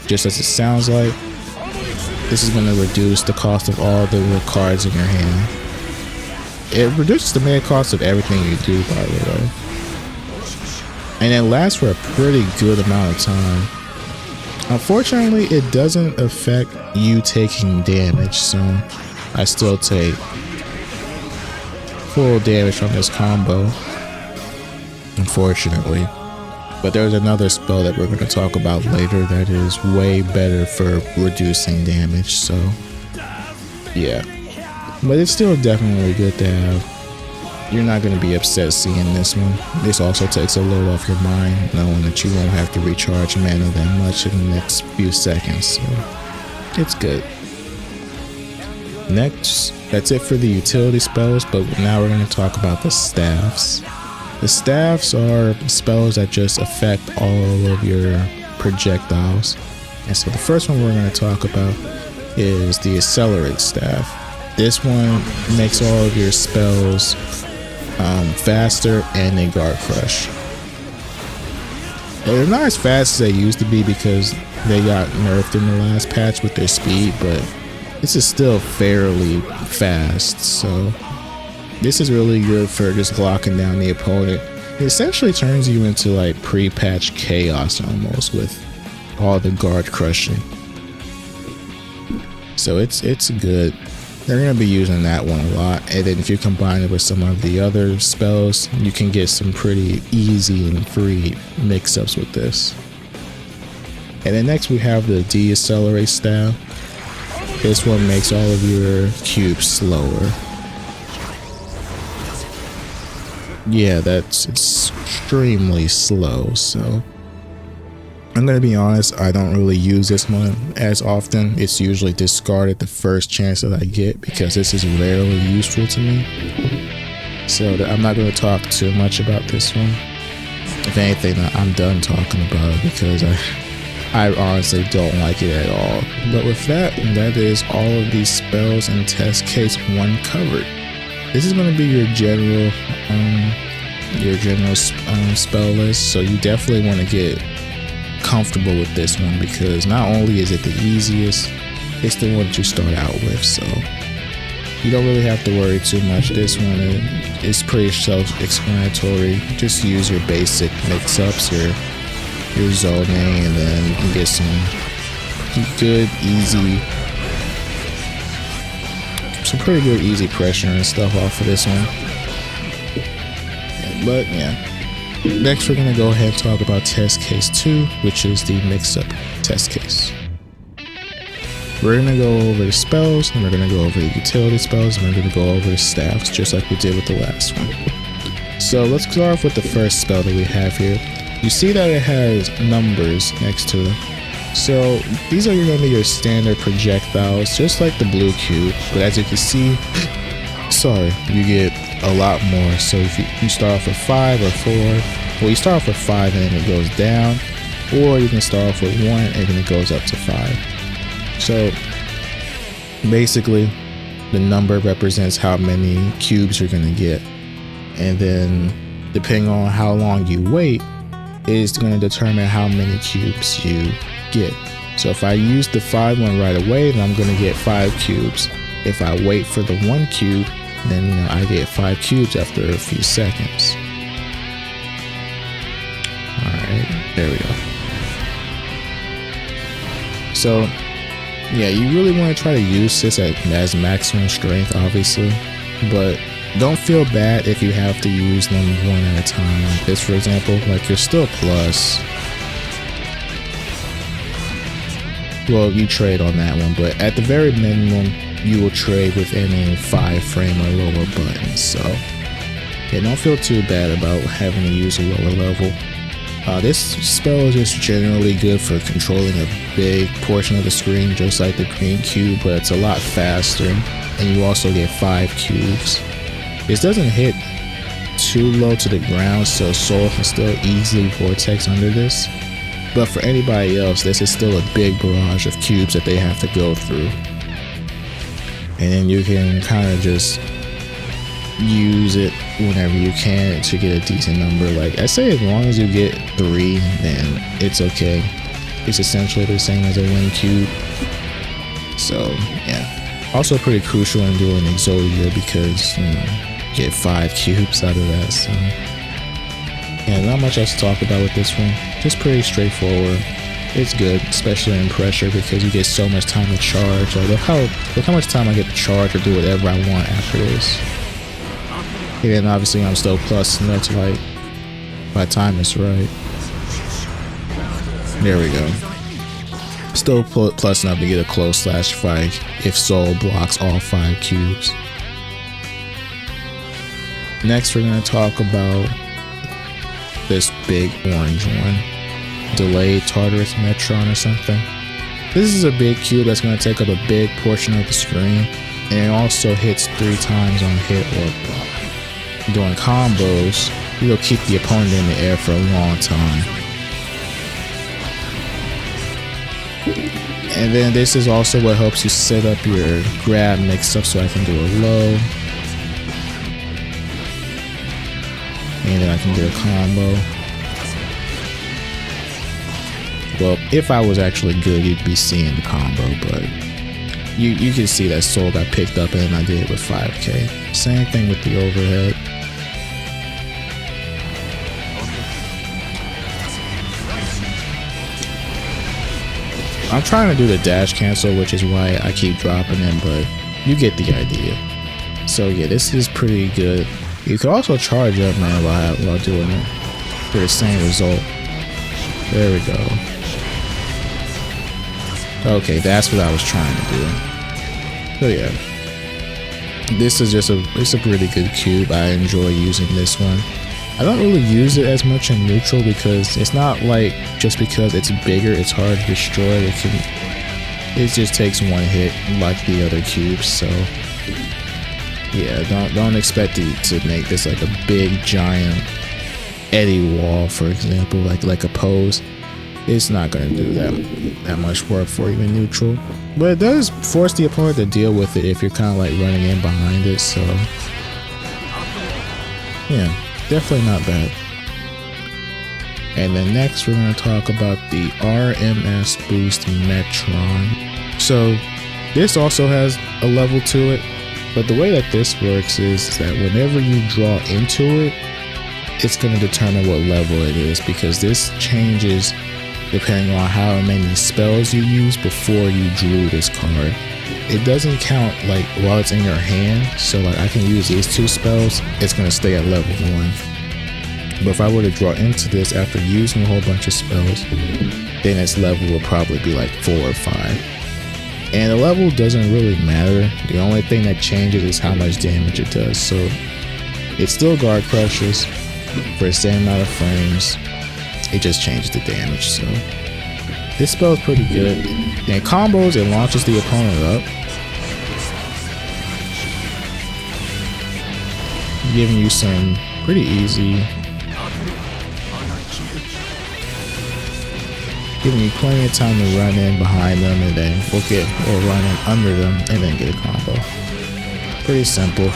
Just as it sounds like, this is going to reduce the cost of all the cards in your hand. It reduces the mana cost of everything you do, by the way. And it lasts for a pretty good amount of time. Unfortunately, it doesn't affect you taking damage, so I still take full damage from this combo, unfortunately. But there's another spell that we're going to talk about later that is way better for reducing damage, so yeah. But it's still definitely good to have. You're not going to be upset seeing this one. This also takes a load off your mind, knowing that you won't have to recharge mana that much in the next few seconds, so it's good. Next, that's it for the utility spells, but now we're going to talk about the staffs. The staffs are spells that just affect all of your projectiles. And so the first one we're going to talk about is the Accelerate Staff. This one makes all of your spells faster, and they guard crush. They're not as fast as they used to be because they got nerfed in the last patch with their speed, but this is still fairly fast, so this is really good for just locking down the opponent. It essentially turns you into like pre-patch chaos almost with all the guard crushing. So it's good. they're going to be using that one a lot. And then if you combine it with some of the other spells, you can get some pretty easy and free mix-ups with this. And then next we have the Decelerate Staff. This one makes all of your cubes slower. Yeah, that's extremely slow, so I'm gonna be honest, I don't really use this one as often. It's usually discarded the first chance that I get because this is rarely useful to me. So I'm not gonna talk too much about this one. If anything, I'm done talking about it because I honestly don't like it at all. But with that is all of these spells in test case 1 covered. This is going to be your general spell list, so you definitely want to get comfortable with this one because not only is it the easiest, it's the one that you start out with, so you don't really have to worry too much. This one is pretty self-explanatory. Just use your basic mix-ups, your zoning, and then you can get some pretty good easy pressure and stuff off of this one. But yeah, next we're gonna go ahead and talk about test case 2, which is the mix-up test case. We're gonna go over the spells, and we're gonna go over the utility spells, and we're gonna go over the staffs, just like we did with the last one. So let's start off with the first spell that we have here. You see that it has numbers next to it. So these are going to be your standard projectiles, just like the blue cube. But as you can see, you get a lot more. So if you start off with 5 or 4, well, you start off with 5 and then it goes down, or you can start off with 1 and then it goes up to 5. So basically, the number represents how many cubes you're going to get, and then depending on how long you wait, is going to determine how many cubes you get. So if I use the 5 one right away, then I'm going to get 5 cubes. If I wait for the 1 cube, then I get 5 cubes after a few seconds. Alright, there we go. So yeah, you really want to try to use this as maximum strength, obviously, but don't feel bad if you have to use them one at a time. Like this, for example, like you're still plus. Well, you trade on that one, but at the very minimum, you will trade with any 5 frame or lower buttons. So yeah, don't feel too bad about having to use a lower level. This spell is just generally good for controlling a big portion of the screen, just like the green cube, but it's a lot faster, and you also get 5 cubes. This doesn't hit too low to the ground, so Soul can still easily vortex under this. But for anybody else, this is still a big barrage of cubes that they have to go through. And then you can kind of just use it whenever you can to get a decent number. Like I say, as long as you get 3, then it's okay. It's essentially the same as a 1 cube. So yeah, also pretty crucial in doing Exodia because get 5 cubes out of that. So yeah, not much else to talk about with this one. Just pretty straightforward. It's good, especially in pressure, because you get so much time to charge. Like, look how much time I get to charge or do whatever I want after this. And then obviously I'm still plus enough to, like, if I time this right. There we go. Still plus enough to get a close slash fight if Soul blocks all 5 cubes. Next we're going to talk about this big orange one. Delayed Tartarus Metron or something. This is a big cube that's going to take up a big portion of the screen, and it also hits 3 times on hit or block. Doing combos, it'll keep the opponent in the air for a long time. And then this is also what helps you set up your grab mix-up, so I can do a low. And then I can do a combo. Well, if I was actually good, you'd be seeing the combo, but you can see that Soul got picked up and I did it with 5k. Same thing with the overhead. I'm trying to do the dash cancel, which is why I keep dropping him, but you get the idea. So yeah, this is pretty good. You can also charge up, man, while doing it for the same result. There we go. Okay, that's what I was trying to do. So yeah, this is just it's a pretty good cube. I enjoy using this one. I don't really use it as much in neutral because it's not like just because it's bigger it's hard to destroy. It just takes one hit like the other cubes. So yeah, don't expect it to make this like a big giant eddy wall, for example, like a pose. It's not gonna do that much work for you in neutral, but it does force the opponent to deal with it if you're kind of like running in behind it. So yeah, definitely not bad. And then next we're gonna talk about the RMS Boost Metron. So this also has a level to it, but the way that this works is that whenever you draw into it, it's gonna determine what level it is, because this changes depending on how many spells you use before you drew this card. It doesn't count like while it's in your hand, so like I can use these 2 spells, it's gonna stay at level 1. But if I were to draw into this after using a whole bunch of spells, then its level will probably be like 4 or 5. And the level doesn't really matter. The only thing that changes is how much damage it does. So it still guard crushes for the same amount of frames. It just changes the damage. So this spell is pretty good. And combos, it launches the opponent up, giving you some pretty easy, giving you plenty of time to run in behind them and then or run in under them and then get a combo. Pretty simple.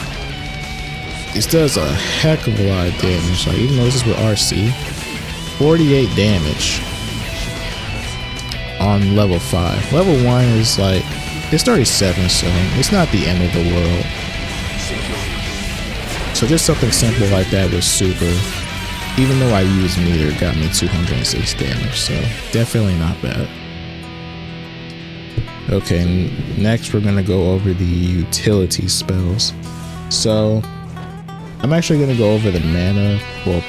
This does a heck of a lot of damage. Like, even though this is with RC, 48 damage on level 5. Level 1 is like, it's 37, so it's not the end of the world. So just something simple like that was super. Even though I used meter, it got me 206 damage, so definitely not bad. Okay, next we're gonna go over the utility spells. So I'm actually gonna go over the mana. Well,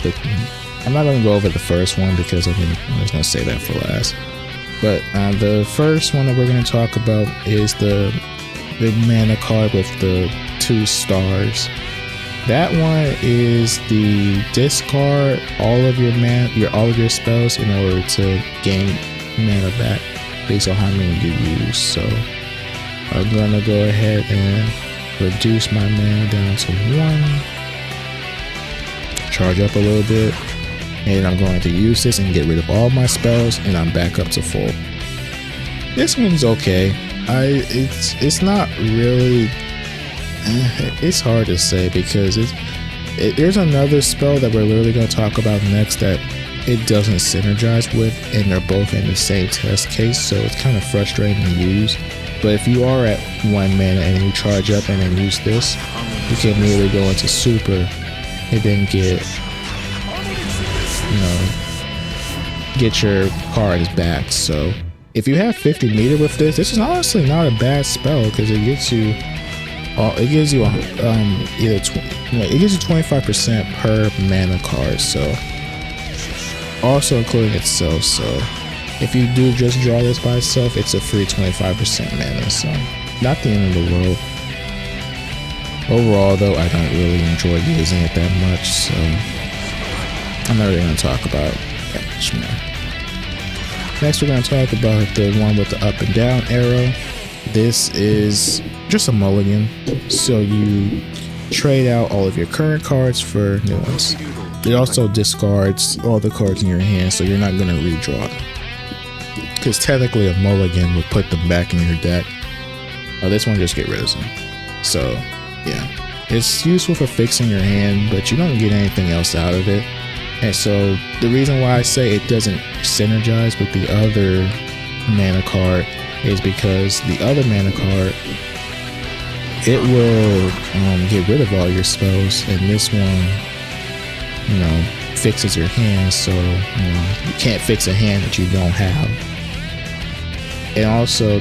I'm not gonna go over the first one because I'm just gonna say that for last. But the first one that we're gonna talk about is the mana card with the 2 stars. That one is the discard all of your spells in order to gain mana back based on how many you use. So I'm gonna go ahead and reduce my mana down to 1. Charge up a little bit. And I'm going to use this and get rid of all my spells, and I'm back up to full. This one's okay. It's not really. It's hard to say because there's another spell that we're literally going to talk about next that it doesn't synergize with, and they're both in the same test case, so it's kind of frustrating to use. But if you are at 1 mana and you charge up and then use this, you can immediately go into super and then get your cards back. So if you have 50 meter with this is honestly not a bad spell because it gives you it gives you 25% per mana card, so also including itself. So if you do just draw this by itself, it's a free 25% mana, so not the end of the world. Overall though, I don't really enjoy using it that much, so I'm not really going to talk about that much more. Next we're going to talk about the one with the up and down arrow. This is just a mulligan, so you trade out all of your current cards for new ones. It also discards all the cards in your hand, so you're not going to redraw them, because technically a mulligan would put them back in your deck. This one just get rid of them. So yeah, it's useful for fixing your hand, but you don't get anything else out of it. And so the reason why I say it doesn't synergize with the other mana card is because the other mana card, it will get rid of all your spells, and this one, fixes your hand, so you can't fix a hand that you don't have. And also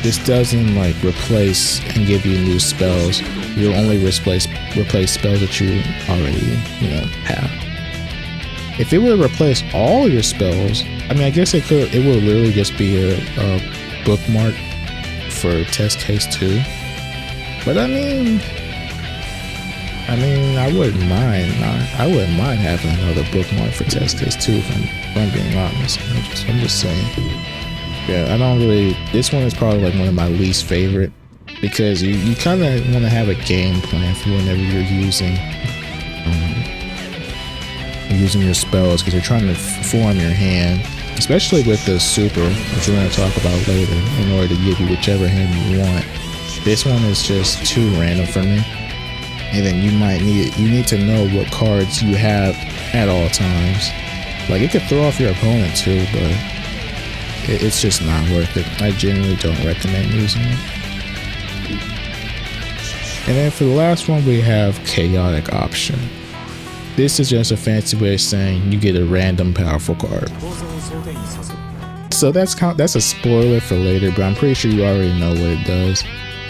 this doesn't like replace and give you new spells. You'll only replace spells that you already, have. If it would replace all your spells, I mean, I guess it would literally just be a bookmark for test case 2. But I mean, I wouldn't mind. I wouldn't mind having another bookmark for test case 2. If I'm being honest, I'm just saying. Yeah, I don't really. This one is probably like one of my least favorite because you kind of want to have a game plan for whenever you're using your spells, because you're trying to form your hand, especially with the super, which we're going to talk about later, in order to give you whichever hand you want. This one is just too random for me. And then you need to know what cards you have at all times. Like, it could throw off your opponent too, but it's just not worth it. I genuinely don't recommend using it. And then for the last one, we have chaotic option. This is just a fancy way of saying you get a random powerful card. So that's a spoiler for later, but I'm pretty sure you already know what it does.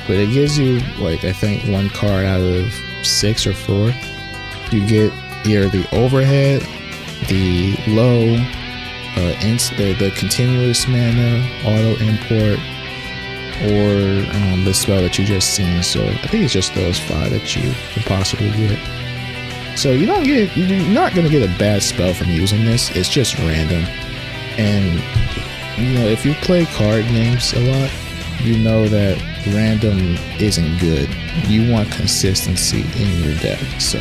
But it gives you, like, I think 1 card out of 6 or 4. You get either the overhead, the low, the continuous mana, auto import, or the spell that you just seen. So I think it's just those 5 that you can possibly get. So you're not gonna get a bad spell from using this. It's just random. And if you play card games a lot, you know that random isn't good. You want consistency in your deck. So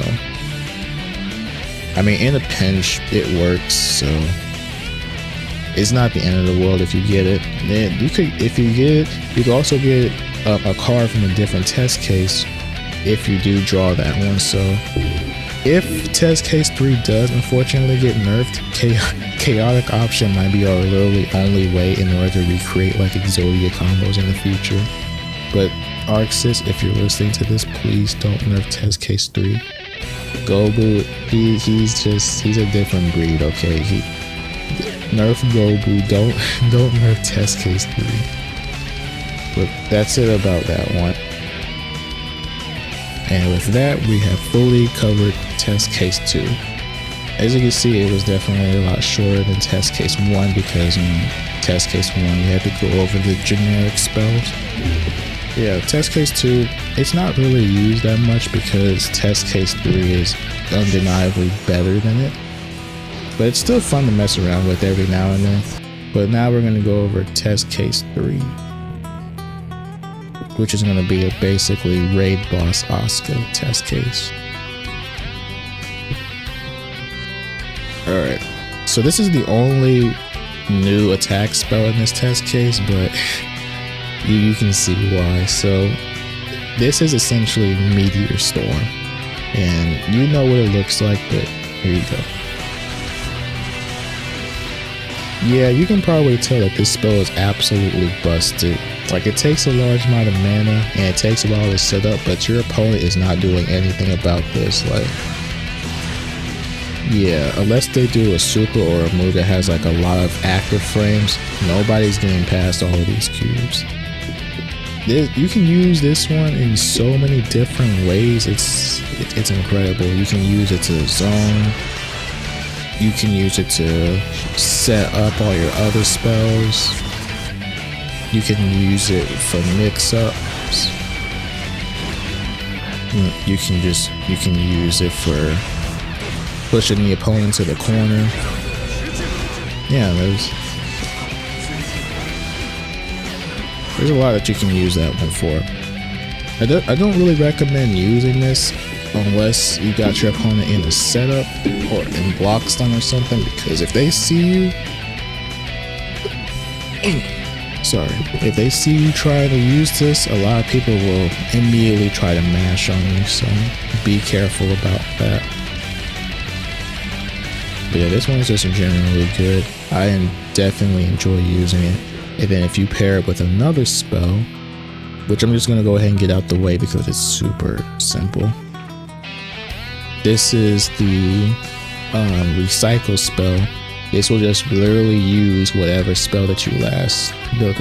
I mean, in a pinch, it works. So it's not the end of the world if you get it. Then if you get it, you can also get a card from a different test case if you do draw that one. So if test case 3 does unfortunately get nerfed, chaotic option might be our literally only way in order to recreate like Exodia combos in the future. But Arxis, if you're listening to this, please don't nerf test case 3. Gobu, he's a different breed, okay? Nerf Gobu, don't nerf test case 3. But that's it about that one. And with that, we have fully covered test case 2. As you can see, it was definitely a lot shorter than test case 1 because in test case 1 you had to go over the generic spells. Yeah, test case 2, it's not really used that much because test case 3 is undeniably better than it. But it's still fun to mess around with every now and then. But now we're going to go over test case 3, which is going to be a basically raid boss Asuka test case. Alright, so this is the only new attack spell in this test case, but you can see why. So this is essentially Meteor Storm, and you know what it looks like, but here you go. Yeah, you can probably tell that this spell is absolutely busted. Like, it takes a large amount of mana and it takes a while to set up, but your opponent is not doing anything about this. Like, yeah, unless they do a super or a move that has like a lot of active frames, nobody's getting past all of these cubes. You can use this one in so many different ways. It's incredible. You can use it to zone. You can use it to set up all your other spells. You can use it for mix-ups. You can use it for pushing the opponent to the corner. Yeah, there's a lot that you can use that one for. I don't really recommend using this unless you got your opponent in a setup or in block stun or something, because if they see you, if they see you trying to use this, a lot of people will immediately try to mash on you, so be careful about that. But yeah, this one is just generally good. I definitely enjoy using it. And then if you pair it with another spell, which I'm just going to go ahead and get out the way because it's super simple. This is the recycle spell. This will just literally use whatever spell that you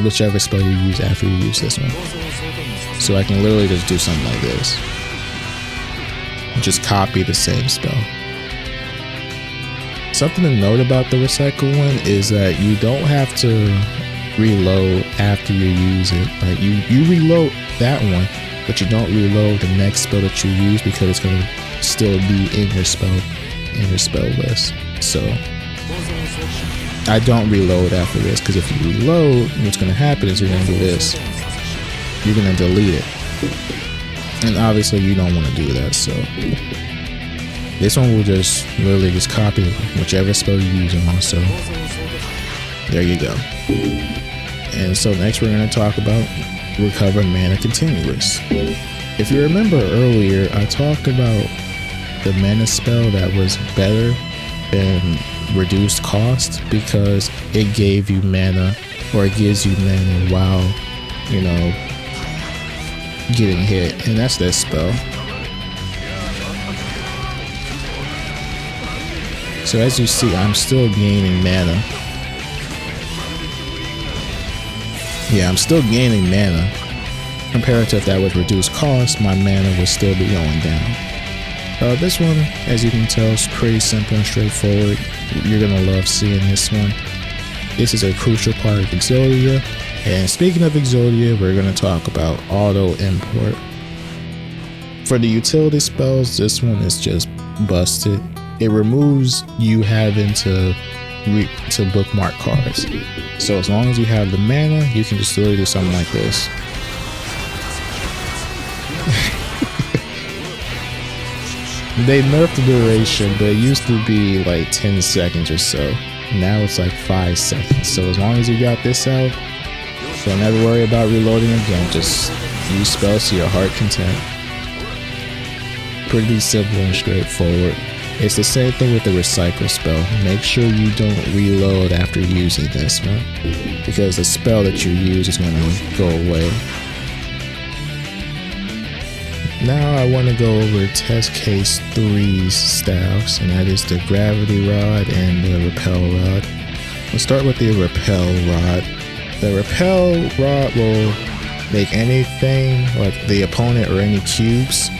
whichever spell you use after you use this one. So I can literally just do something like this. Just copy the same spell. Something to note about the recycle one is that you don't have to reload after you use it. Like you reload that one, but you don't reload the next spell that you use because it's gonna still be in your spell list. So I don't reload after this, because if you reload, what's gonna happen is you're gonna do this. You're gonna delete it. And obviously you don't want to do that, so this one will just literally just copy whichever spell you're using on. So there you go. And so next we're going to talk about recover mana continuous. If you remember earlier, I talked about the mana spell that was better than reduced cost because it gave you mana, or it gives you mana while, you know, getting hit, and that's this spell. So as you see, I'm still gaining mana. Yeah, I'm still gaining mana. Compared to if that was reduced cost, my mana would still be going down. This one, as you can tell, is pretty simple and straightforward. You're gonna love seeing this one. This is a crucial part of Exodia. And speaking of Exodia, we're going to talk about auto import. For the utility spells, this one is just busted. It removes you having to bookmark cards. So as long as you have the mana, you can just literally do something like this. They nerfed the duration, but it used to be like 10 seconds or so. Now it's like 5 seconds. So as long as you got this out, don't ever worry about reloading again. Just use spells to your heart content. Pretty simple and straightforward. It's the same thing with the recycle spell. Make sure you don't reload after using this one, because the spell that you use is going to go away. Now I want to go over test case 3's staffs, and that is the gravity rod and the repel rod. We'll start with the repel rod. The repel rod will make anything, like the opponent or any cubes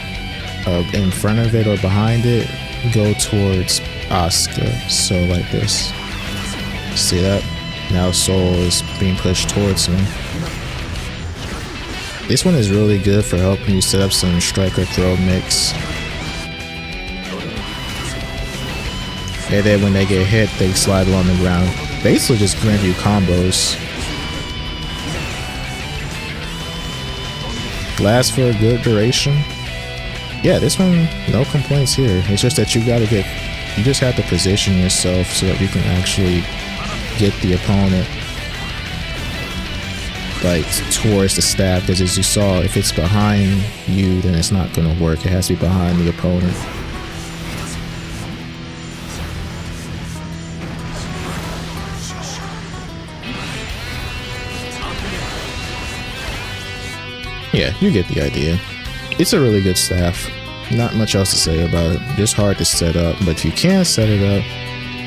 in front of it or behind it, go towards Asuka. So like this. See that? Now Soul is being pushed towards me. This one is really good for helping you set up some striker throw mix. And then when they get hit, they slide along the ground. Basically just grant you combos. Lasts for a good duration. Yeah, this one, no complaints here. It's just that you just have to position yourself so that you can actually get the opponent like towards the staff, because as you saw, if it's behind you, then it's not going to work. It has to be behind the opponent. Yeah, you get the idea. It's a really good staff. Not much else to say about it. Just hard to set up, but if you can set it up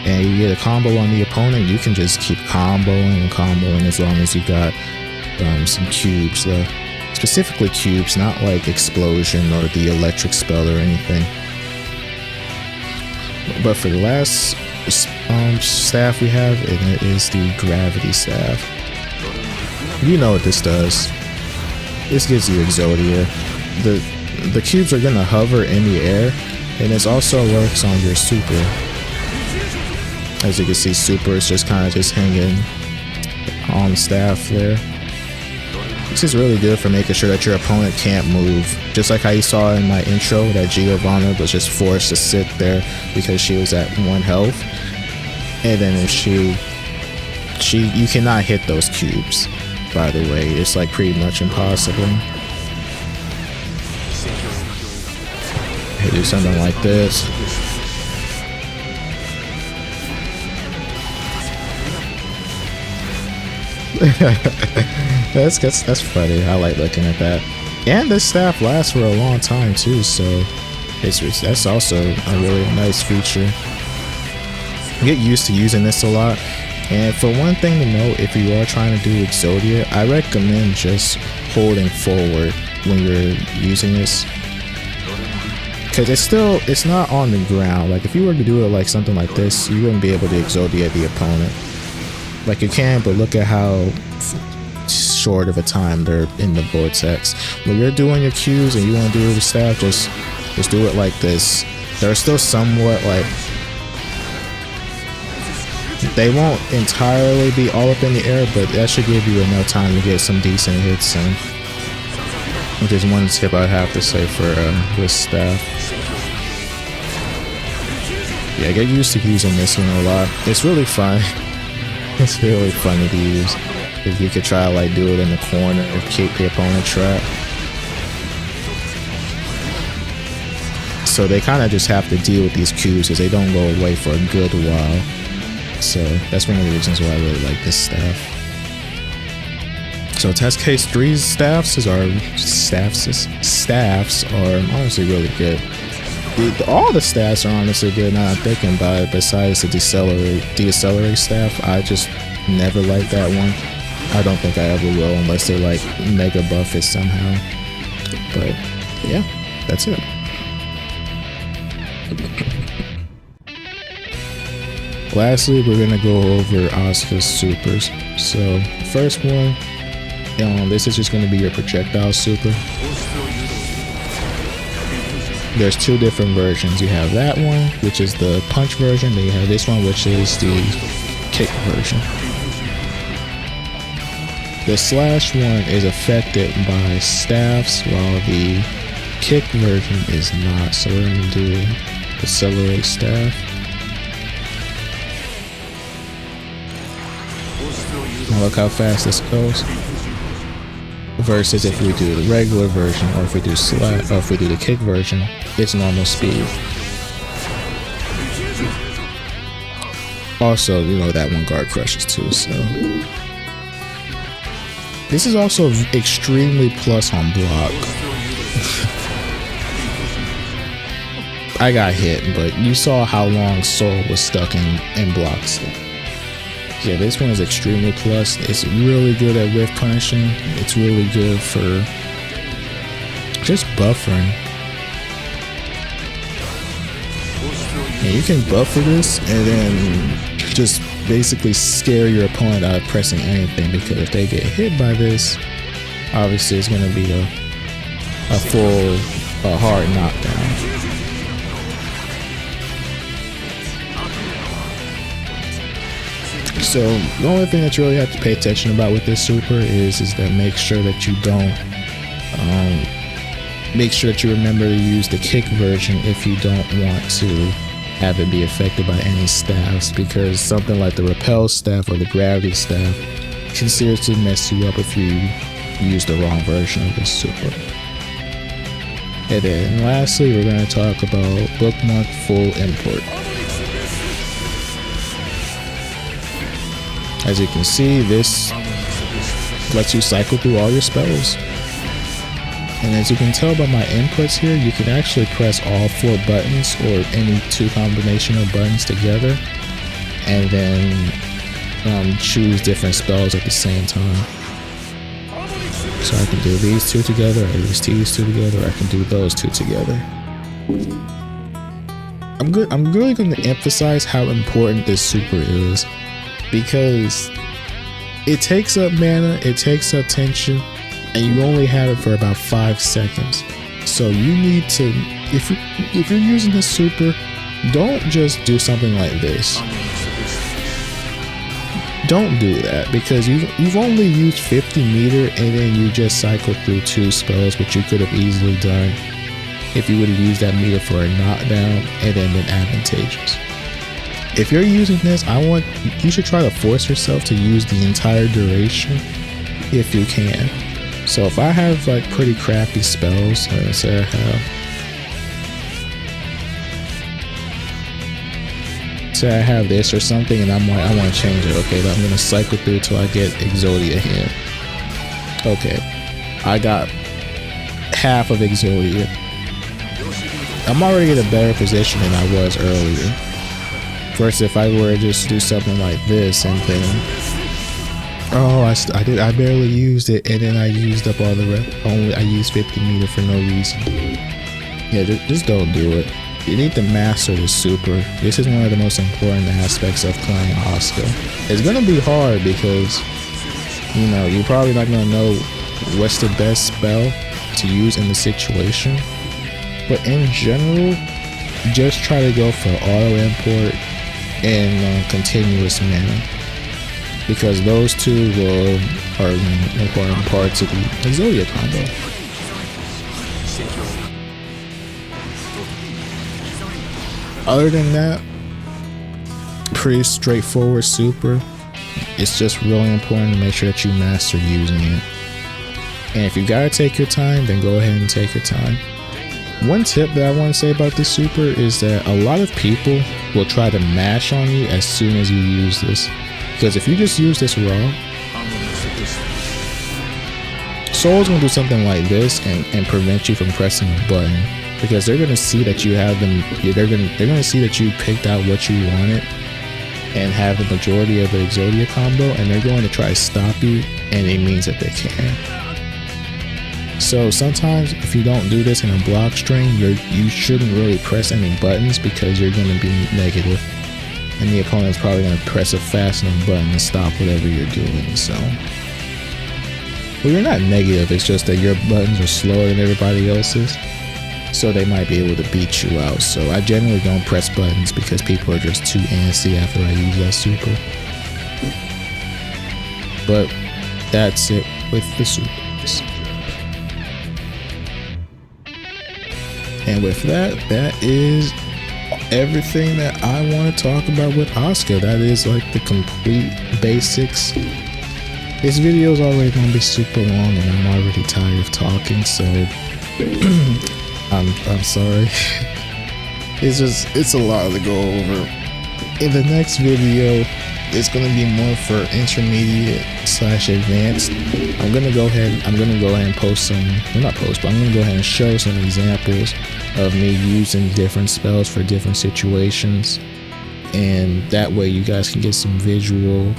and you get a combo on the opponent, you can just keep comboing and comboing as long as you got some cubes left. Specifically cubes, not like explosion or the electric spell or anything. But for the last staff we have, and it is the gravity staff. You know what this does. This gives you Exodia. The cubes are gonna hover in the air, and this also works on your super. As you can see, super is just kind of just hanging on the staff there. This is really good for making sure that your opponent can't move. Just like how you saw in my intro that Giovanna was just forced to sit there because she was at 1 health. And then if you cannot hit those cubes, by the way. It's like pretty much impossible. Do something like this. That's funny. I like looking at that. And this staff lasts for a long time too, so that's also a really nice feature. get used to using this a lot. And for one thing to note, if you are trying to do Exodia, I recommend just holding forward when you're using this, because it's not on the ground. Like if you were to do it like something like this, you wouldn't be able to Exodia the opponent. Like you can, but look at how short of a time they're in the vortex. When you're doing your Qs and you want to do it with staff, just do it like this. They're still somewhat like, they won't entirely be all up in the air, but that should give you enough time to get some decent hits in. Which is one tip I have to say for this staff. Yeah, get used to using this one a lot. It's really fun. It's really funny to use. If you could try to like do it in the corner or kick the opponent trap. So they kind of just have to deal with these Qs because they don't go away for a good while. So that's one of the reasons why I really like this staff. So test case 3's staffs are honestly really good. All the staffs are honestly good now I'm thinking about it, besides the decelerate staff. I just never liked that one. I don't think I ever will unless they like mega buff it somehow. But yeah, that's it. Lastly, we're gonna go over Asuka's supers. So first one, this is just gonna be your projectile super. There's two different versions. You have that one, which is the punch version, then you have this one, which is the kick version. The slash one is affected by staffs, while the kick version is not. So we're gonna do accelerate staff. Now look how fast this goes. Versus if we do the regular version, or if we do slash, or if we do the kick version, it's normal speed. Also, you know, that one guard crushes too, so. This is also extremely plus on block. I got hit, but you saw how long Soul was stuck in blocks. Yeah, this one is extremely plus. It's really good at whiff punishing. It's really good for just buffering. And you can buffer this and then just basically scare your opponent out of pressing anything, because if they get hit by this, obviously it's going to be a full, hard knockdown. So the only thing that you really have to pay attention about with this super is that make sure that you don't, make sure that you remember to use the kick version if you don't want to have it be affected by any staffs, because something like the repel staff or the gravity staff can seriously mess you up if you use the wrong version of this super. And then lastly, we're going to talk about bookmark full import. As you can see, this lets you cycle through all your spells. And as you can tell by my inputs here, you can actually press all 4 buttons or any 2 combination of buttons together, and then choose different spells at the same time. So I can do these 2 together, or these 2 together, or I can do those 2 together. I'm really going to emphasize how important this super is, because it takes up mana, it takes up tension, and you only have it for about 5 seconds. So you need to, if you're using this super, don't just do something like this. Don't do that, because you've only used 50 meter and then you just cycled through 2 spells, which you could have easily done if you would have used that meter for a knockdown and then been advantageous. If you're using this, you should try to force yourself to use the entire duration if you can. So if I have like pretty crappy spells, let's say I have this or something, and I'm like, I want to change it. Okay, I'm gonna cycle through till I get Exodia here. Okay, I got half of Exodia. I'm already in a better position than I was earlier. First, if I were to just do something like this and then, oh, I barely used it, and then I used up all the rest. I used 50 meter for no reason. Yeah, just don't do it. You need to master the super. This is one of the most important aspects of playing Asuka. It's gonna be hard because, you know, you're probably not gonna know what's the best spell to use in the situation. But in general, just try to go for auto import and continuous mana, because those two are an important parts of the Exodia combo. Other than that, pretty straightforward super. It's just really important to make sure that you master using it. And if you gotta take your time, then go ahead and take your time. One tip that I want to say about this super is that a lot of people will try to mash on you as soon as you use this. Because if you just use this raw, Soul's gonna do something like this and prevent you from pressing a button. Because they're gonna see that you have them. They're gonna see that you picked out what you wanted and have the majority of the Exodia combo, and they're going to try to stop you, and it means that they can. So sometimes if you don't do this in a block string, you shouldn't really press any buttons because you're going to be negative, and the opponent's probably going to press a fast enough button to stop whatever you're doing. So, well, you're not negative, it's just that your buttons are slower than everybody else's, so they might be able to beat you out. So I generally don't press buttons because people are just too antsy after I use that super. But that's it with the supers. And with that, that is everything that I want to talk about with Asuka. That is like the complete basics. This video is already going to be super long and I'm already tired of talking, so I'm sorry. It's a lot to go over. In the next video, it's going to be more for intermediate / advanced. I'm gonna go ahead and post some, well, not post, but I'm gonna go ahead and show some examples of me using different spells for different situations, and that way you guys can get some visuals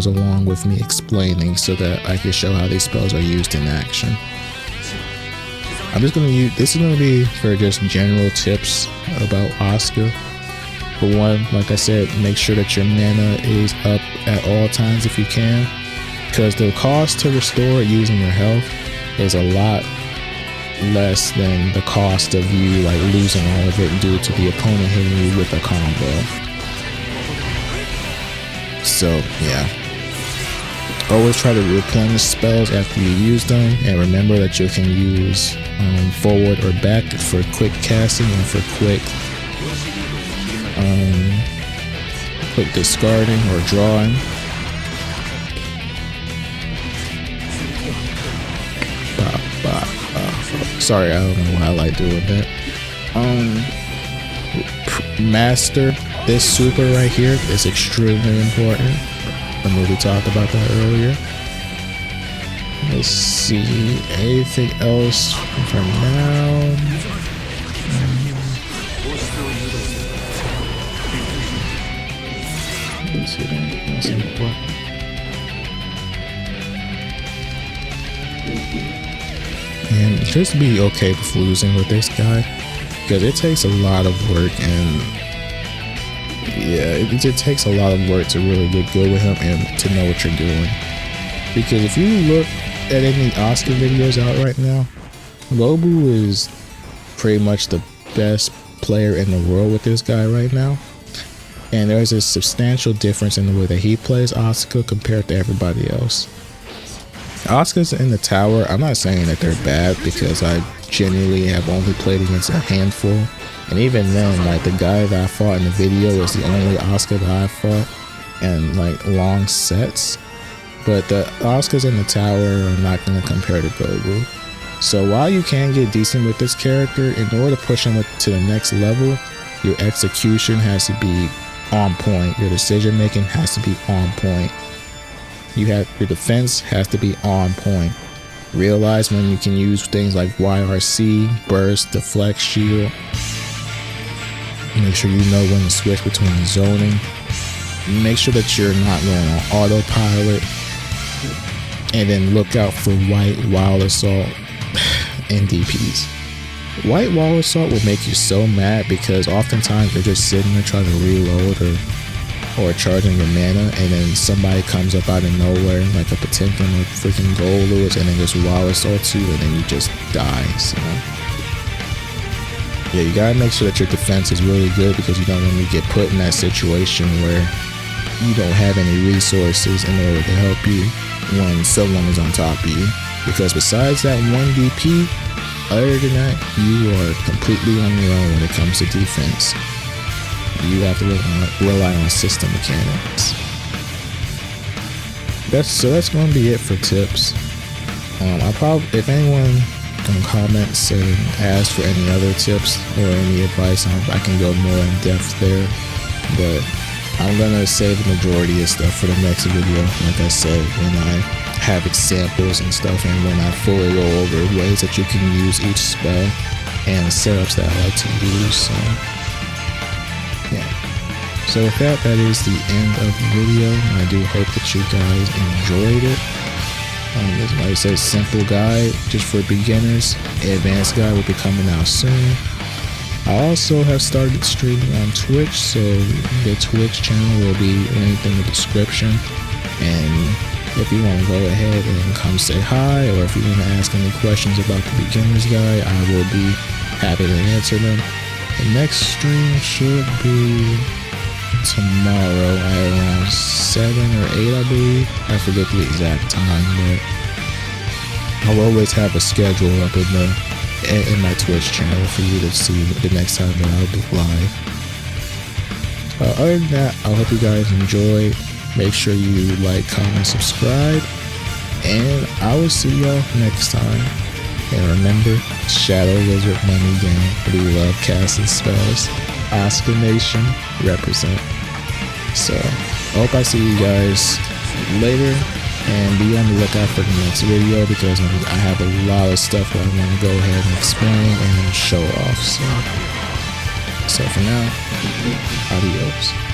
along with me explaining, so that I can show how these spells are used in action. I'm just gonna use, this is gonna be for just general tips about Asuka. For one, like I said, make sure that your mana is up at all times if you can, because the cost to restore using your health is a lot less than the cost of you like losing all of it due to the opponent hitting you with a combo. So yeah, always try to replenish spells after you use them, and remember that you can use forward or back for quick casting and for quick discarding or drawing. Sorry, I don't know why I like doing that. Master this super right here is extremely important. We talked about that earlier. Let's see, anything else for now? Let's see, anything else important? And just be okay with losing with this guy, because it takes a lot of work, and yeah, it takes a lot of work to really get good with him and to know what you're doing. Because if you look at any Asuka videos out right now, Gobu is pretty much the best player in the world with this guy right now, and there's a substantial difference in the way that he plays Asuka compared to everybody else. Asuka's in the tower, I'm not saying that they're bad, because I genuinely have only played against a handful, and even then, like, the guy that I fought in the video is the only Asuka that I fought in like long sets. But the Asukas in the tower are not going to compare to Gobu. So while you can get decent with this character, in order to push him to the next level, your execution has to be on point, your decision making has to be on point. Your defense has to be on point. Realize when you can use things like YRC, burst, deflect, shield. Make sure you know when to switch between zoning. Make sure that you're not going on autopilot. And then look out for white wild assault and DPs. White wall assault will make you so mad because oftentimes you're just sitting there trying to reload or charging your mana, and then somebody comes up out of nowhere like a Pt1 or freaking gold lures and then just wall assaults you, and then you just die. So yeah, you gotta make sure that your defense is really good, because you don't want to get put in that situation where you don't have any resources in order to help you when someone is on top of you. Because besides that one DP, other than that, you are completely on your own when it comes to defense. You have to rely on system mechanics. That's going to be it for tips. I'll probably, if anyone can comment and ask for any other tips or any advice, I can go more in depth there. But I'm gonna save the majority of stuff for the next video. Like I said, when I have examples and stuff, and when I fully go over ways that you can use each spell and setups that I like to use. So yeah, so with that is the end of the video. I do hope that you guys enjoyed it. Like I said, simple guide just for beginners. Advanced guide will be coming out soon. I also have started streaming on Twitch, so the Twitch channel will be linked in the description. And if you want to go ahead and come say hi, or if you want to ask any questions about the beginner's guide, I will be happy to answer them. The next stream should be tomorrow at around 7 or 8, I believe. I forget the exact time, but I'll always have a schedule up in my Twitch channel for you to see the next time that I'll be live. Other than that, I hope you guys enjoyed. Make sure you like, comment, subscribe, and I will see y'all next time. And remember, Shadow Wizard Money Gang. We love casting spells. Asuka Nation represent. So I hope I see you guys later, and be on the lookout for the next video, because I have a lot of stuff that I want to go ahead and explain and show off. So for now, adios.